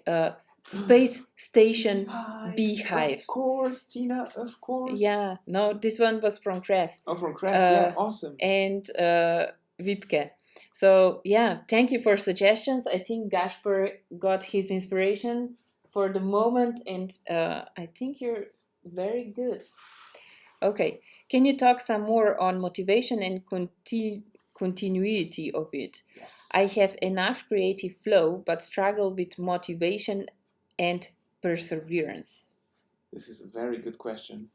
a space station beehive. Of course, Tina, of course. Yeah, no, this one was from Cress. Oh, from Cress, yeah, awesome. And Wipke. So yeah, thank you for suggestions. I think Gasper got his inspiration for the moment, and I think you're very good. Okay, can you talk some more on motivation and continuity of it? Yes. I have enough creative flow, but struggle with motivation and perseverance. This is a very good question.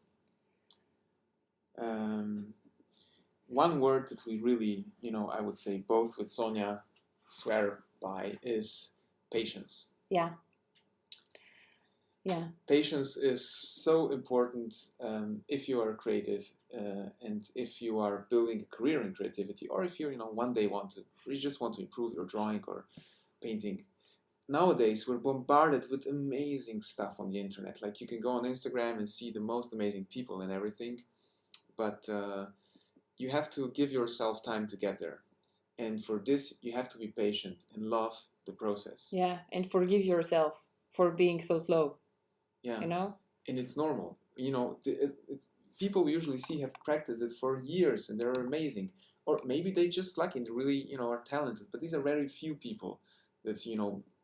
One word that we really, I would say both with Sonia swear by is patience. Yeah. Yeah. Patience is so important if you are creative and if you are building a career in creativity, or if you, one day you just want to improve your drawing or painting. Nowadays, we're bombarded with amazing stuff on the internet. Like, you can go on Instagram and see the most amazing people and everything, but you have to give yourself time to get there. And for this, you have to be patient and love the process. Yeah, and forgive yourself for being so slow. Yeah. And it's normal. People usually have practiced it for years and they're amazing. Or maybe they just lucky and really, are talented. But these are very few people that,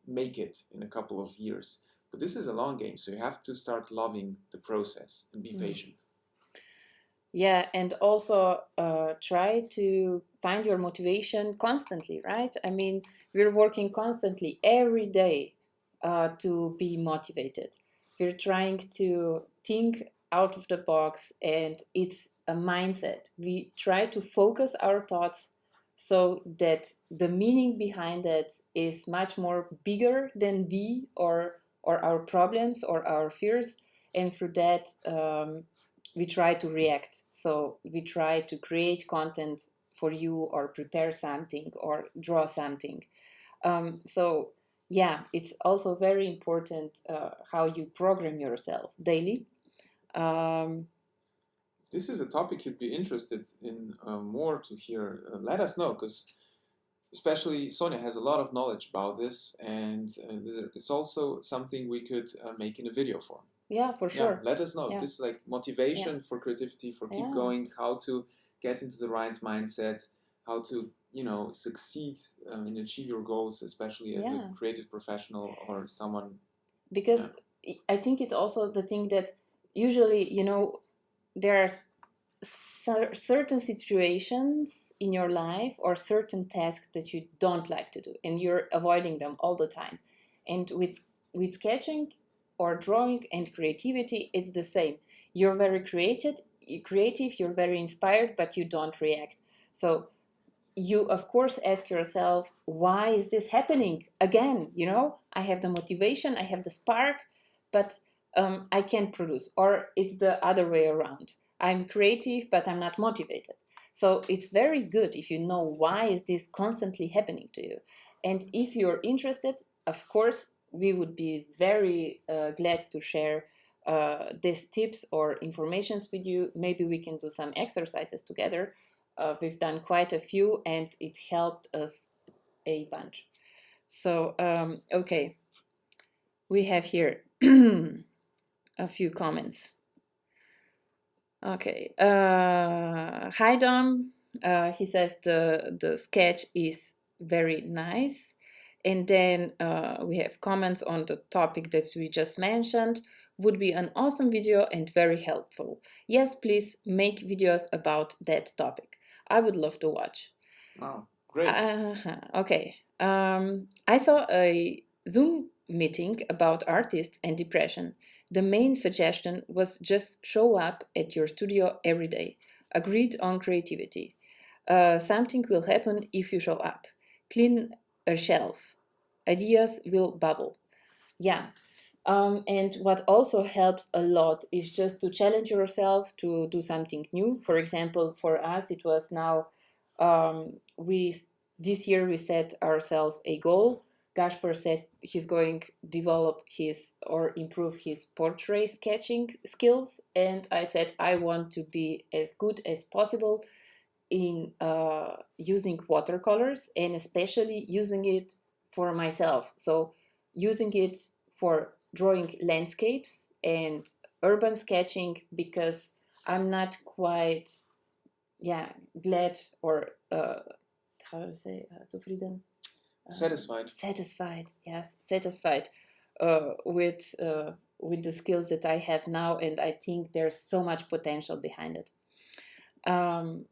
make it in a couple of years. But this is a long game, so you have to start loving the process and be patient. Yeah, and also try to find your motivation constantly, right? I mean, we're working constantly every day to be motivated. We're trying to think out of the box, and it's a mindset. We try to focus our thoughts so that the meaning behind it is much more bigger than we or our problems or our fears, and through that we try to react. So we try to create content for you or prepare something or draw something. So yeah, it's also very important how you program yourself daily. This is a topic you'd be interested in more to hear. Let us know, because especially Sonia has a lot of knowledge about this, and it's also something we could make in a video form. Yeah, for sure. Yeah, let us know. This is like motivation for creativity, for keep going, how to get into the right mindset, how to succeed and achieve your goals, especially as a creative professional or someone. Because I think it's also the thing that usually there are certain situations in your life or certain tasks that you don't like to do, and you're avoiding them all the time. And with sketching or drawing and creativity, it's the same. You're very creative, you're very inspired, but you don't react. So you of course ask yourself, why is this happening again? I have the motivation, I have the spark, but I can't produce. Or it's the other way around. I'm creative, but I'm not motivated. So it's very good if you know why is this constantly happening to you. And if you're interested, of course, we would be very glad to share these tips or informations with you. Maybe we can do some exercises together. We've done quite a few, and it helped us a bunch. So, okay. We have here a few comments. Okay. Hi, Dom. He says the sketch is very nice. And then we have comments on the topic that we just mentioned. Would be an awesome video and very helpful. Yes, please make videos about that topic. I would love to watch. Wow, great. Okay. I saw a Zoom meeting about artists and depression. The main suggestion was just show up at your studio every day. Agreed on creativity. Something will happen if you show up. Clean a shelf. Ideas will bubble. Yeah. And what also helps a lot is just to challenge yourself to do something new. For example, for us, it was now we this year we set ourselves a goal. Gasper said he's going to develop his or improve his portrait sketching skills, and I said I want to be as good as possible in using watercolors and especially using it for myself. So using it for drawing landscapes and urban sketching because I'm not quite glad or how to say zufrieden. Satisfied. Yes, satisfied with the skills that I have now, and I think there's so much potential behind it. And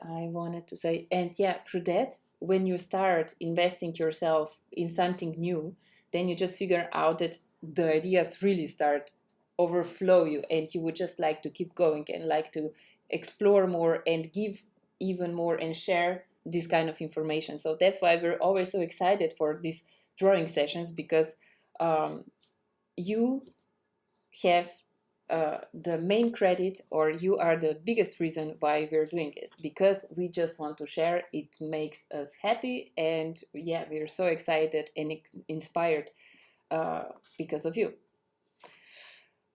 I wanted to say, and yeah, through that, when you start investing yourself in something new, then you just figure out that the ideas really start overflow you, and you would just like to keep going and like to explore more and give even more and share this kind of information. So that's why we're always so excited for these drawing sessions because you have the main credit, or you are the biggest reason why we're doing this, because we just want to share. It makes us happy, and yeah, we're so excited and inspired because of you.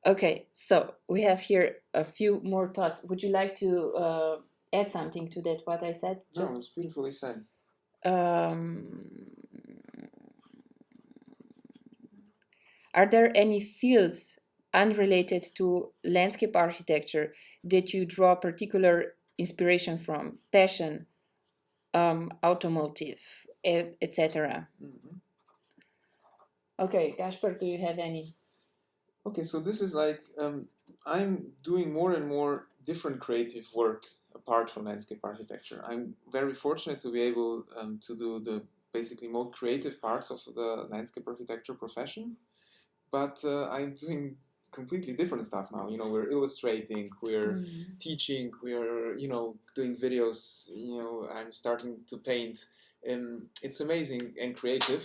Okay, so we have here a few more thoughts. Would you like to add something to that, what I said? No, it's beautifully said. Are there any fields unrelated to landscape architecture that you draw particular inspiration from? Passion, automotive, etc. Mm-hmm. Okay, Casper, do you have any? Okay, so this is like I'm doing more and more different creative work apart from landscape architecture. I'm very fortunate to be able to do the basically more creative parts of the landscape architecture profession, but I'm doing completely different stuff now. You know, we're illustrating, we're teaching, we're doing videos. You know, I'm starting to paint. It's amazing and creative,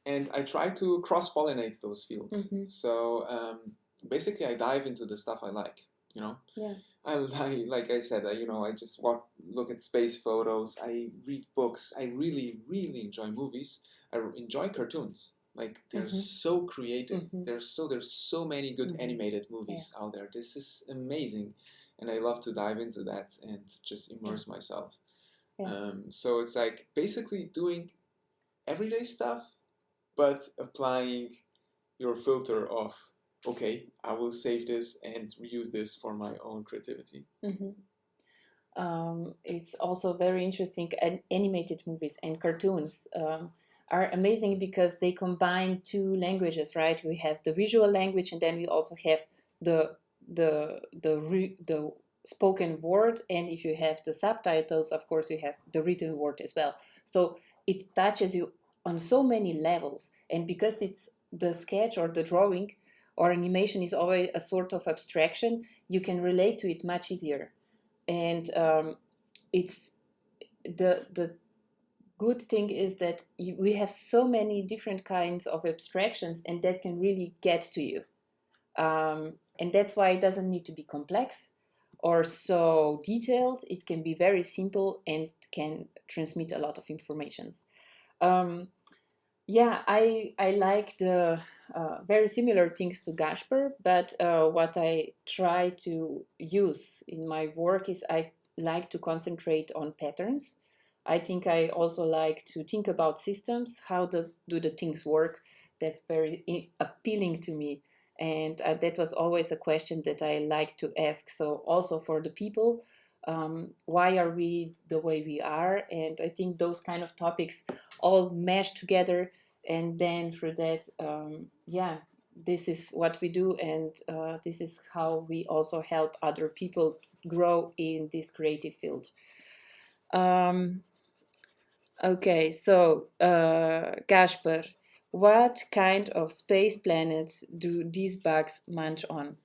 and I try to cross-pollinate those fields. Mm-hmm. So basically, I dive into the stuff I like. You know, Yeah. Like I said, I just look at space photos. I read books. I really, really enjoy movies. I enjoy cartoons. Like they're so creative. There's so many good animated movies out there. This is amazing, and I love to dive into that and just immerse myself. Yeah. So it's like basically doing everyday stuff, but applying your filter of, okay, I will save this and reuse this for my own creativity. It's also very interesting. And animated movies and cartoons are amazing because they combine two languages, right? We have the visual language, and then we also have the spoken word. And if you have the subtitles, of course, you have the written word as well. So it touches you on so many levels, and because it's the sketch or the drawing or animation is always a sort of abstraction, you can relate to it much easier. And it's the good thing is that we have so many different kinds of abstractions, and that can really get to you. And that's why it doesn't need to be complex or so detailed. It can be very simple and can transmit a lot of information. I like the very similar things to Gasper, but what I try to use in my work is I like to concentrate on patterns. I think I also like to think about systems. How do the things work? That's very appealing to me. And that was always a question that I like to ask. So also for the people, why are we the way we are? And I think those kind of topics all mesh together, and then through that, this is what we do, and this is how we also help other people grow in this creative field. Okay, so Gasper, What kind of space planets do these bugs munch on?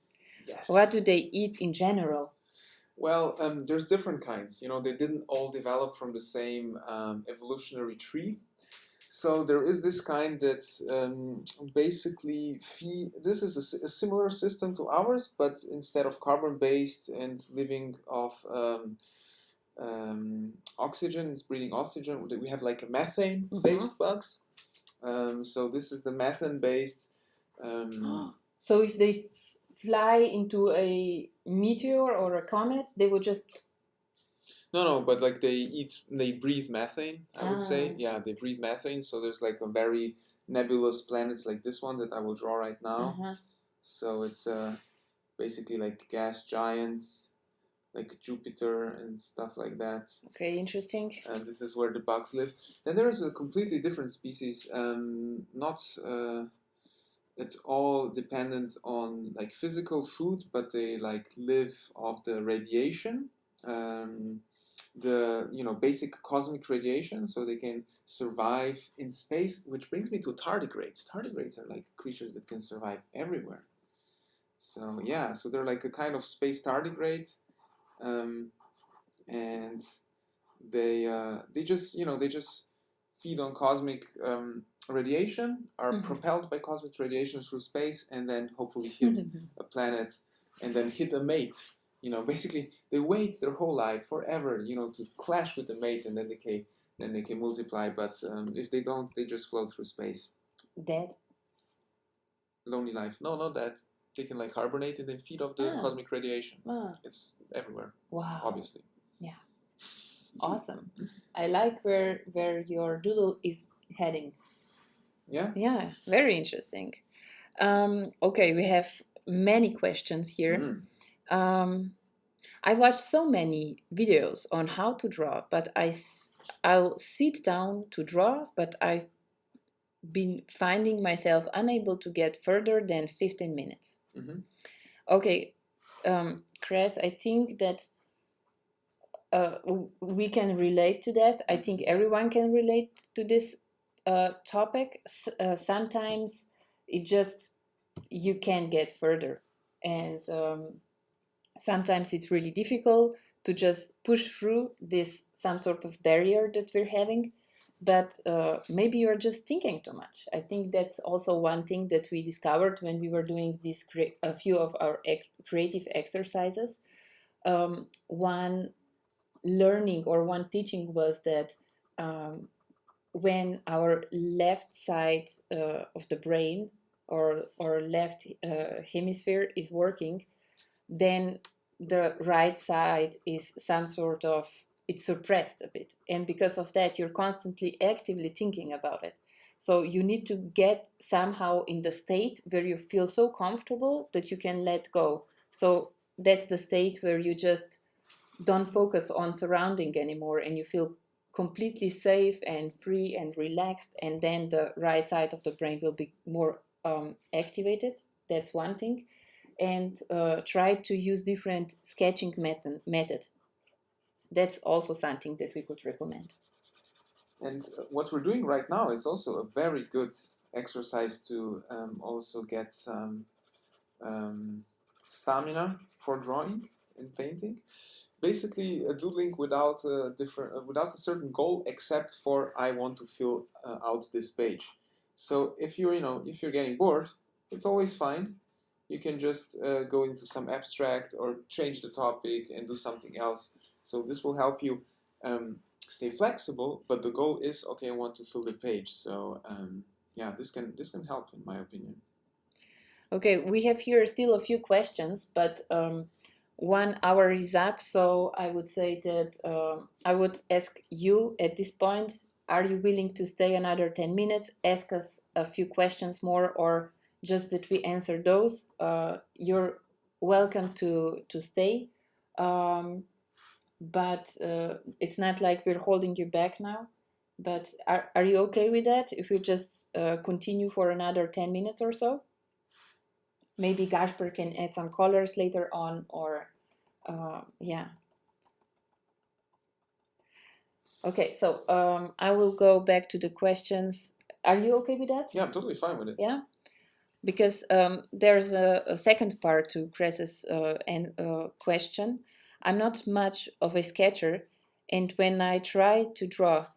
Yes. What do they eat in general? Well, there's different kinds. They didn't all develop from the same evolutionary tree. So there is this kind that basically this is a similar system to ours, but instead of carbon-based and living off oxygen, it's breathing oxygen. We have like a methane-based bugs. So this is the methane-based. So if they fly into a meteor or a comet, they would just. No, but like they breathe methane, I would say. Yeah, they breathe methane. So there's like a very nebulous planets like this one that I will draw right now. So it's basically like gas giants, like Jupiter and stuff like that. Okay, interesting. And this is where the bugs live. Then there is a completely different species, not at all dependent on like physical food, but they like live off the radiation. The basic cosmic radiation, so they can survive in space, which brings me to tardigrades. Tardigrades are like creatures that can survive everywhere. So yeah, so they're like a kind of space tardigrade, and they just feed on cosmic radiation, are propelled by cosmic radiation through space, and then hopefully hit a planet, and then hit a mate. Basically they wait their whole life forever, to clash with the mate, and then they can multiply. But if they don't, they just float through space. Dead? Lonely life. No, not that. They can like hibernate and then feed off the cosmic radiation. It's everywhere. Wow. Obviously. Yeah. Awesome. I like where your doodle is heading. Yeah. Yeah, very interesting. Okay, we have many questions here. I watched so many videos on how to draw, but I'll sit down to draw, but I've been finding myself unable to get further than 15 minutes. Okay, Chris, I think that we can relate to that. I think everyone can relate to this topic. Sometimes you can't get further, and sometimes it's really difficult to just push through some sort of barrier that we're having, but maybe you're just thinking too much. I think that's also one thing that we discovered when we were doing a few of our creative exercises. One learning or one teaching was that when our left side of the brain or left hemisphere is working, then the right side is it's suppressed a bit. And because of that, you're constantly actively thinking about it. So you need to get somehow in the state where you feel so comfortable that you can let go. So that's the state where you just don't focus on surrounding anymore and you feel completely safe and free and relaxed. And then the right side of the brain will be more activated. That's one thing. And try to use different sketching method. That's also something that we could recommend. And what we're doing right now is also a very good exercise to also get some stamina for drawing and painting. Basically, doodling without a certain goal, except for I want to fill out this page. So if you're getting bored, it's always fine. You can just go into some abstract or change the topic and do something else. So this will help you stay flexible, but the goal is, okay, I want to fill the page. So yeah, this can help, in my opinion. Okay, we have here still a few questions, but 1 hour is up, so I would say that I would ask you at this point, are you willing to stay another 10 minutes, ask us a few questions more, or just that we answer those? You're welcome to stay, but it's not like we're holding you back now. But are you okay with that if we just continue for another 10 minutes or so? Maybe Casper can add some colors later on, or yeah. Okay, so I will go back to the questions Are you okay with that? Yeah, I'm totally fine with it. Yeah, because there's a second part to Chris's question. I'm not much of a sketcher, and when I try to draw,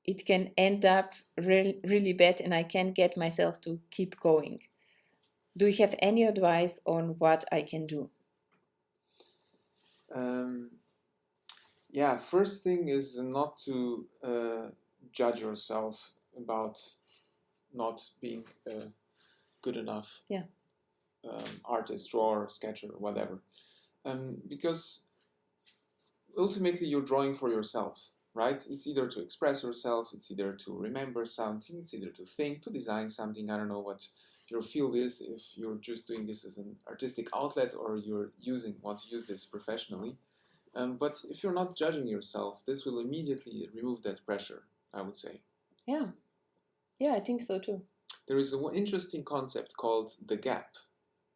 it can end up really bad, and I can't get myself to keep going. Do you have any advice on what I can do? Yeah, first thing is not to judge yourself about not being good enough Yeah. Artist, drawer, sketcher, whatever. Because ultimately you're drawing for yourself, right? It's either to express yourself, it's either to remember something, it's either to think, to design something. I don't know what your field is, if you're just doing this as an artistic outlet or you're want to use this professionally. But if you're not judging yourself, this will immediately remove that pressure, I would say. Yeah. Yeah, I think so too. There is an interesting concept called the gap,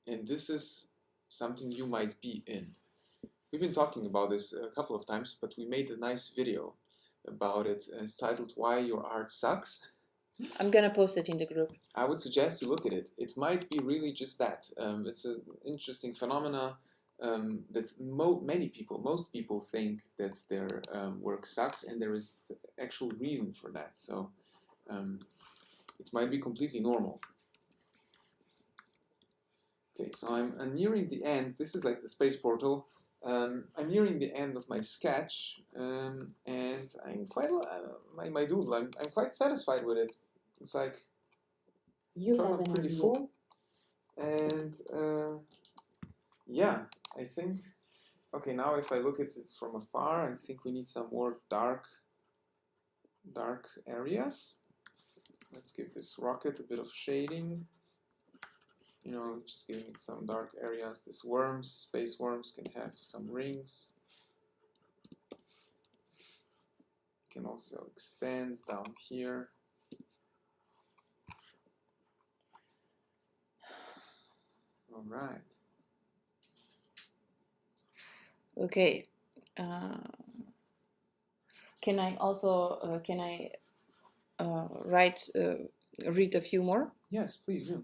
and this is something you might be in. We've been talking about this a couple of times, but we made a nice video about it, and it's titled Why Your Art Sucks. I'm gonna post it in the group. I would suggest you look at it. It might be really just that. It's an interesting phenomena that most people think that their work sucks, and there is the actual reason for that. So it might be completely normal. Okay, so I'm nearing the end. This is like the space portal. I'm nearing the end of my sketch, and I'm quite my doodle. I'm quite satisfied with it. It's like pretty full, and yeah, I think. Okay, now if I look at it from afar, I think we need some more dark areas. Let's give this rocket a bit of shading. You know, just giving it some dark areas. This worms, space worms, can have some rings. Can also extend down here. All right. Okay. Can I also read a few more? Yes, please do.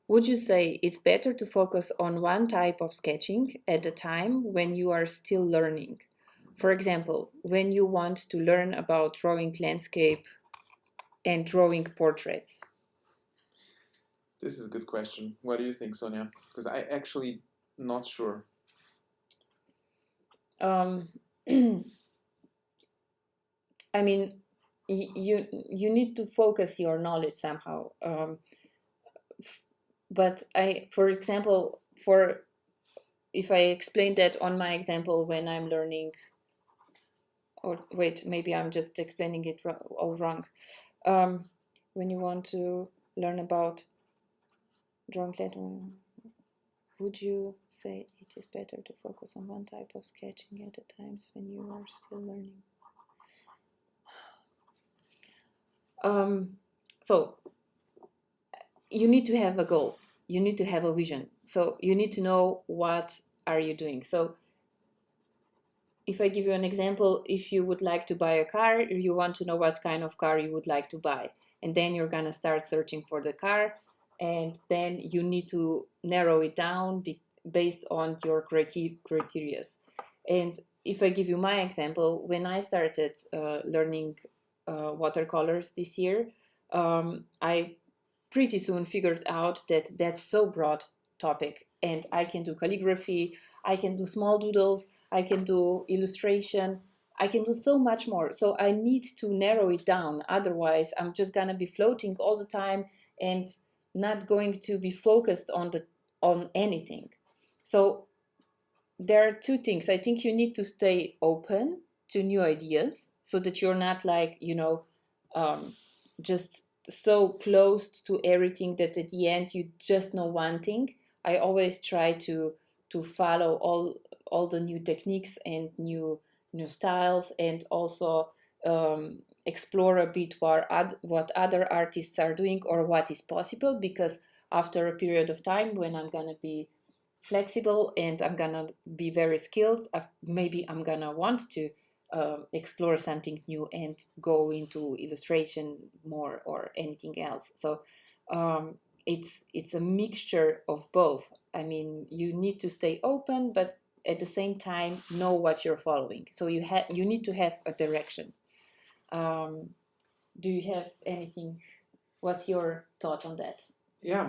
Would you say it's better to focus on one type of sketching at a time when you are still learning? For example, when you want to learn about drawing landscape and drawing portraits. This is a good question. What do you think, Sonia? Because I actually not sure. I mean, you need to focus your knowledge somehow. But for example, if I explain that on my example when I'm learning, or wait, maybe I'm just explaining it all wrong. When you want to learn about drawing lettering, would you say it is better to focus on one type of sketching at a time when you are still learning? So you need to have a goal. You need to have a vision. So you need to know what are you doing. So if I give you an example, if you would like to buy a car, you want to know what kind of car you would like to buy. And then you're going to start searching for the car. And then you need to narrow it down based on your criteria. And if I give you my example, when I started learning watercolors this year, I pretty soon figured out that that's so broad topic, and I can do calligraphy, I can do small doodles, I can do illustration, I can do so much more. So I need to narrow it down. Otherwise, I'm just gonna be floating all the time and not going to be focused on anything. So there are two things. I think you need to stay open to new ideas so that you're not like, just so closed to everything that at the end you just know one thing. I always try to follow all the new techniques and new styles, and also explore a bit what other artists are doing or what is possible, because after a period of time when I'm gonna be flexible and I'm gonna be very skilled, maybe I'm gonna want to explore something new and go into illustration more or anything else. So it's a mixture of both. I mean, you need to stay open, but at the same time know what you're following. So you need to have a direction. Do you have anything? What's your thought on that? Yeah,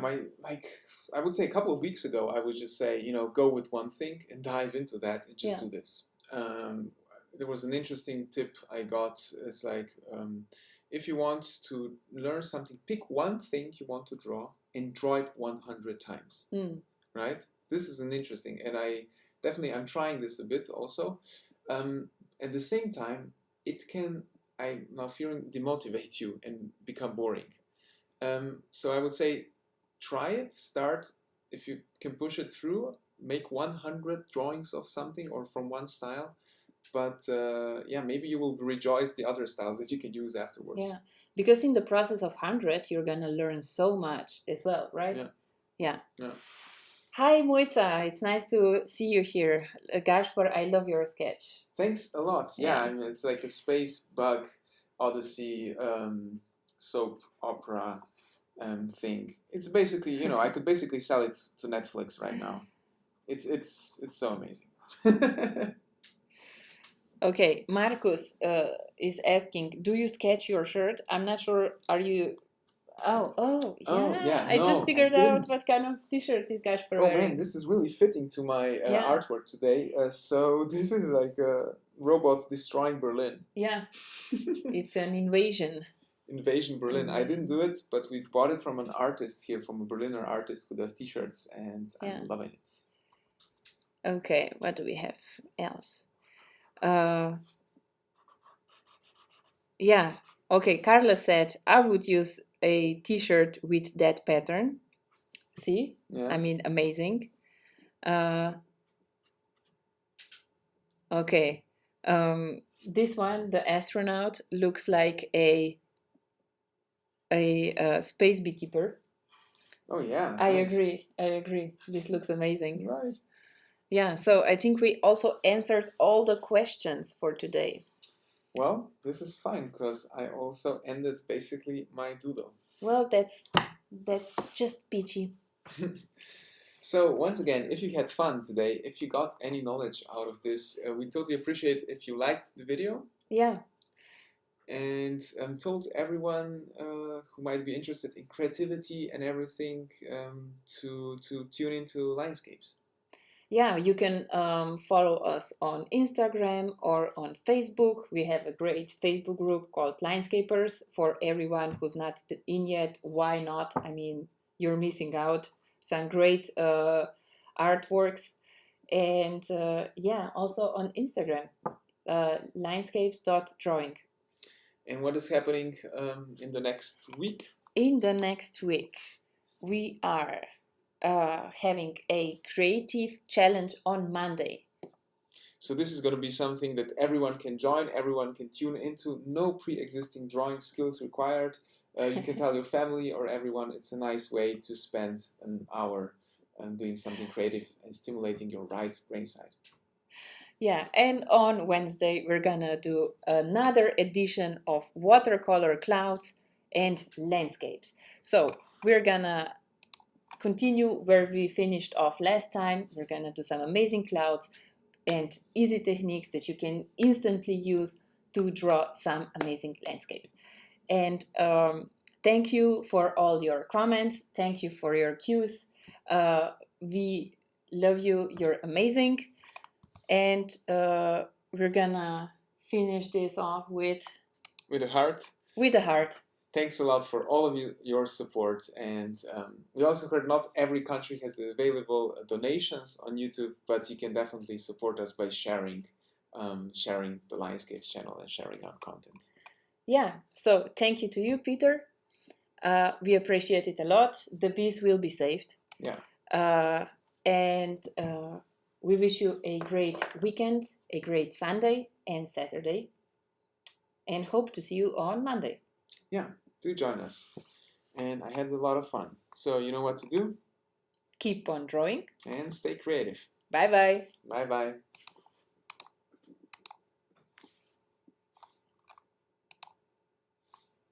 I would say a couple of weeks ago, I would just say, go with one thing and dive into that and just do this. There was an interesting tip I got. It's like, if you want to learn something, pick one thing you want to draw and draw it 100 times. Right? This is an interesting, and I'm trying this a bit also. At the same time, I'm now fearing, demotivate you and become boring. So I would say, try it, start, if you can push it through, make 100 drawings of something or from one style. But maybe you will rejoice the other styles that you can use afterwards. Yeah, because in the process of 100, you're going to learn so much as well, right? Yeah. Hi, Moitza. It's nice to see you here. Gasper, I love your sketch. Thanks a lot. Yeah, I mean, it's like a space bug odyssey soap opera thing. It's basically, I could basically sell it to Netflix right now. It's so amazing. Okay, Marcus is asking, do you sketch your shirt? I'm not sure. Are you? Oh, yeah. I just figured out what kind of t-shirt is Gasper wearing. Oh man, this is really fitting to my artwork today. So this is like a robot destroying Berlin. Yeah, it's an invasion. Invasion Berlin. I didn't do it, but we bought it from an artist here, from a Berliner artist who does t-shirts, and I'm loving it. Okay, what do we have else? Okay, Carla said, I would use a t-shirt with that pattern. See? Yeah. I mean, amazing. Okay. This one, the astronaut, looks like a space beekeeper. Oh yeah. I agree. This looks amazing. Right. Yeah, so I think we also answered all the questions for today. Well, this is fine because I also ended basically my doodle. Well, that's just peachy. So once again, if you had fun today, if you got any knowledge out of this, we totally appreciate if you liked the video. Yeah. And told everyone who might be interested in creativity and everything to tune into Linescapes. Yeah, you can follow us on Instagram or on Facebook. We have a great Facebook group called Linescapers for everyone who's not in yet. Why not? I mean, you're missing out some great artworks. And also on Instagram, linescapes.drawing. And what is happening in the next week? In the next week, we are having a creative challenge on Monday. So this is going to be something that everyone can join, everyone can tune into, no pre-existing drawing skills required. You can tell your family or everyone. It's a nice way to spend an hour doing something creative and stimulating your right brain side. Yeah, and on Wednesday, we're gonna do another edition of watercolor clouds and landscapes. So we're gonna continue where we finished off last time. We're gonna do some amazing clouds and easy techniques that you can instantly use to draw some amazing landscapes. And thank you for all your comments. Thank you for your cues. We love you. You're amazing. And we're gonna finish this off with a heart. With a heart. Thanks a lot for all of your support. And we also heard not every country has the available donations on YouTube, but you can definitely support us by sharing the Lionscapes channel and sharing our content. Yeah, so thank you to you, Peter. We appreciate it a lot. The bees will be saved. Yeah. And we wish you a great weekend, a great Sunday and Saturday, and hope to see you on Monday. Yeah, do join us. And I had a lot of fun. So you know what to do? Keep on drawing. And stay creative. Bye-bye. Bye-bye.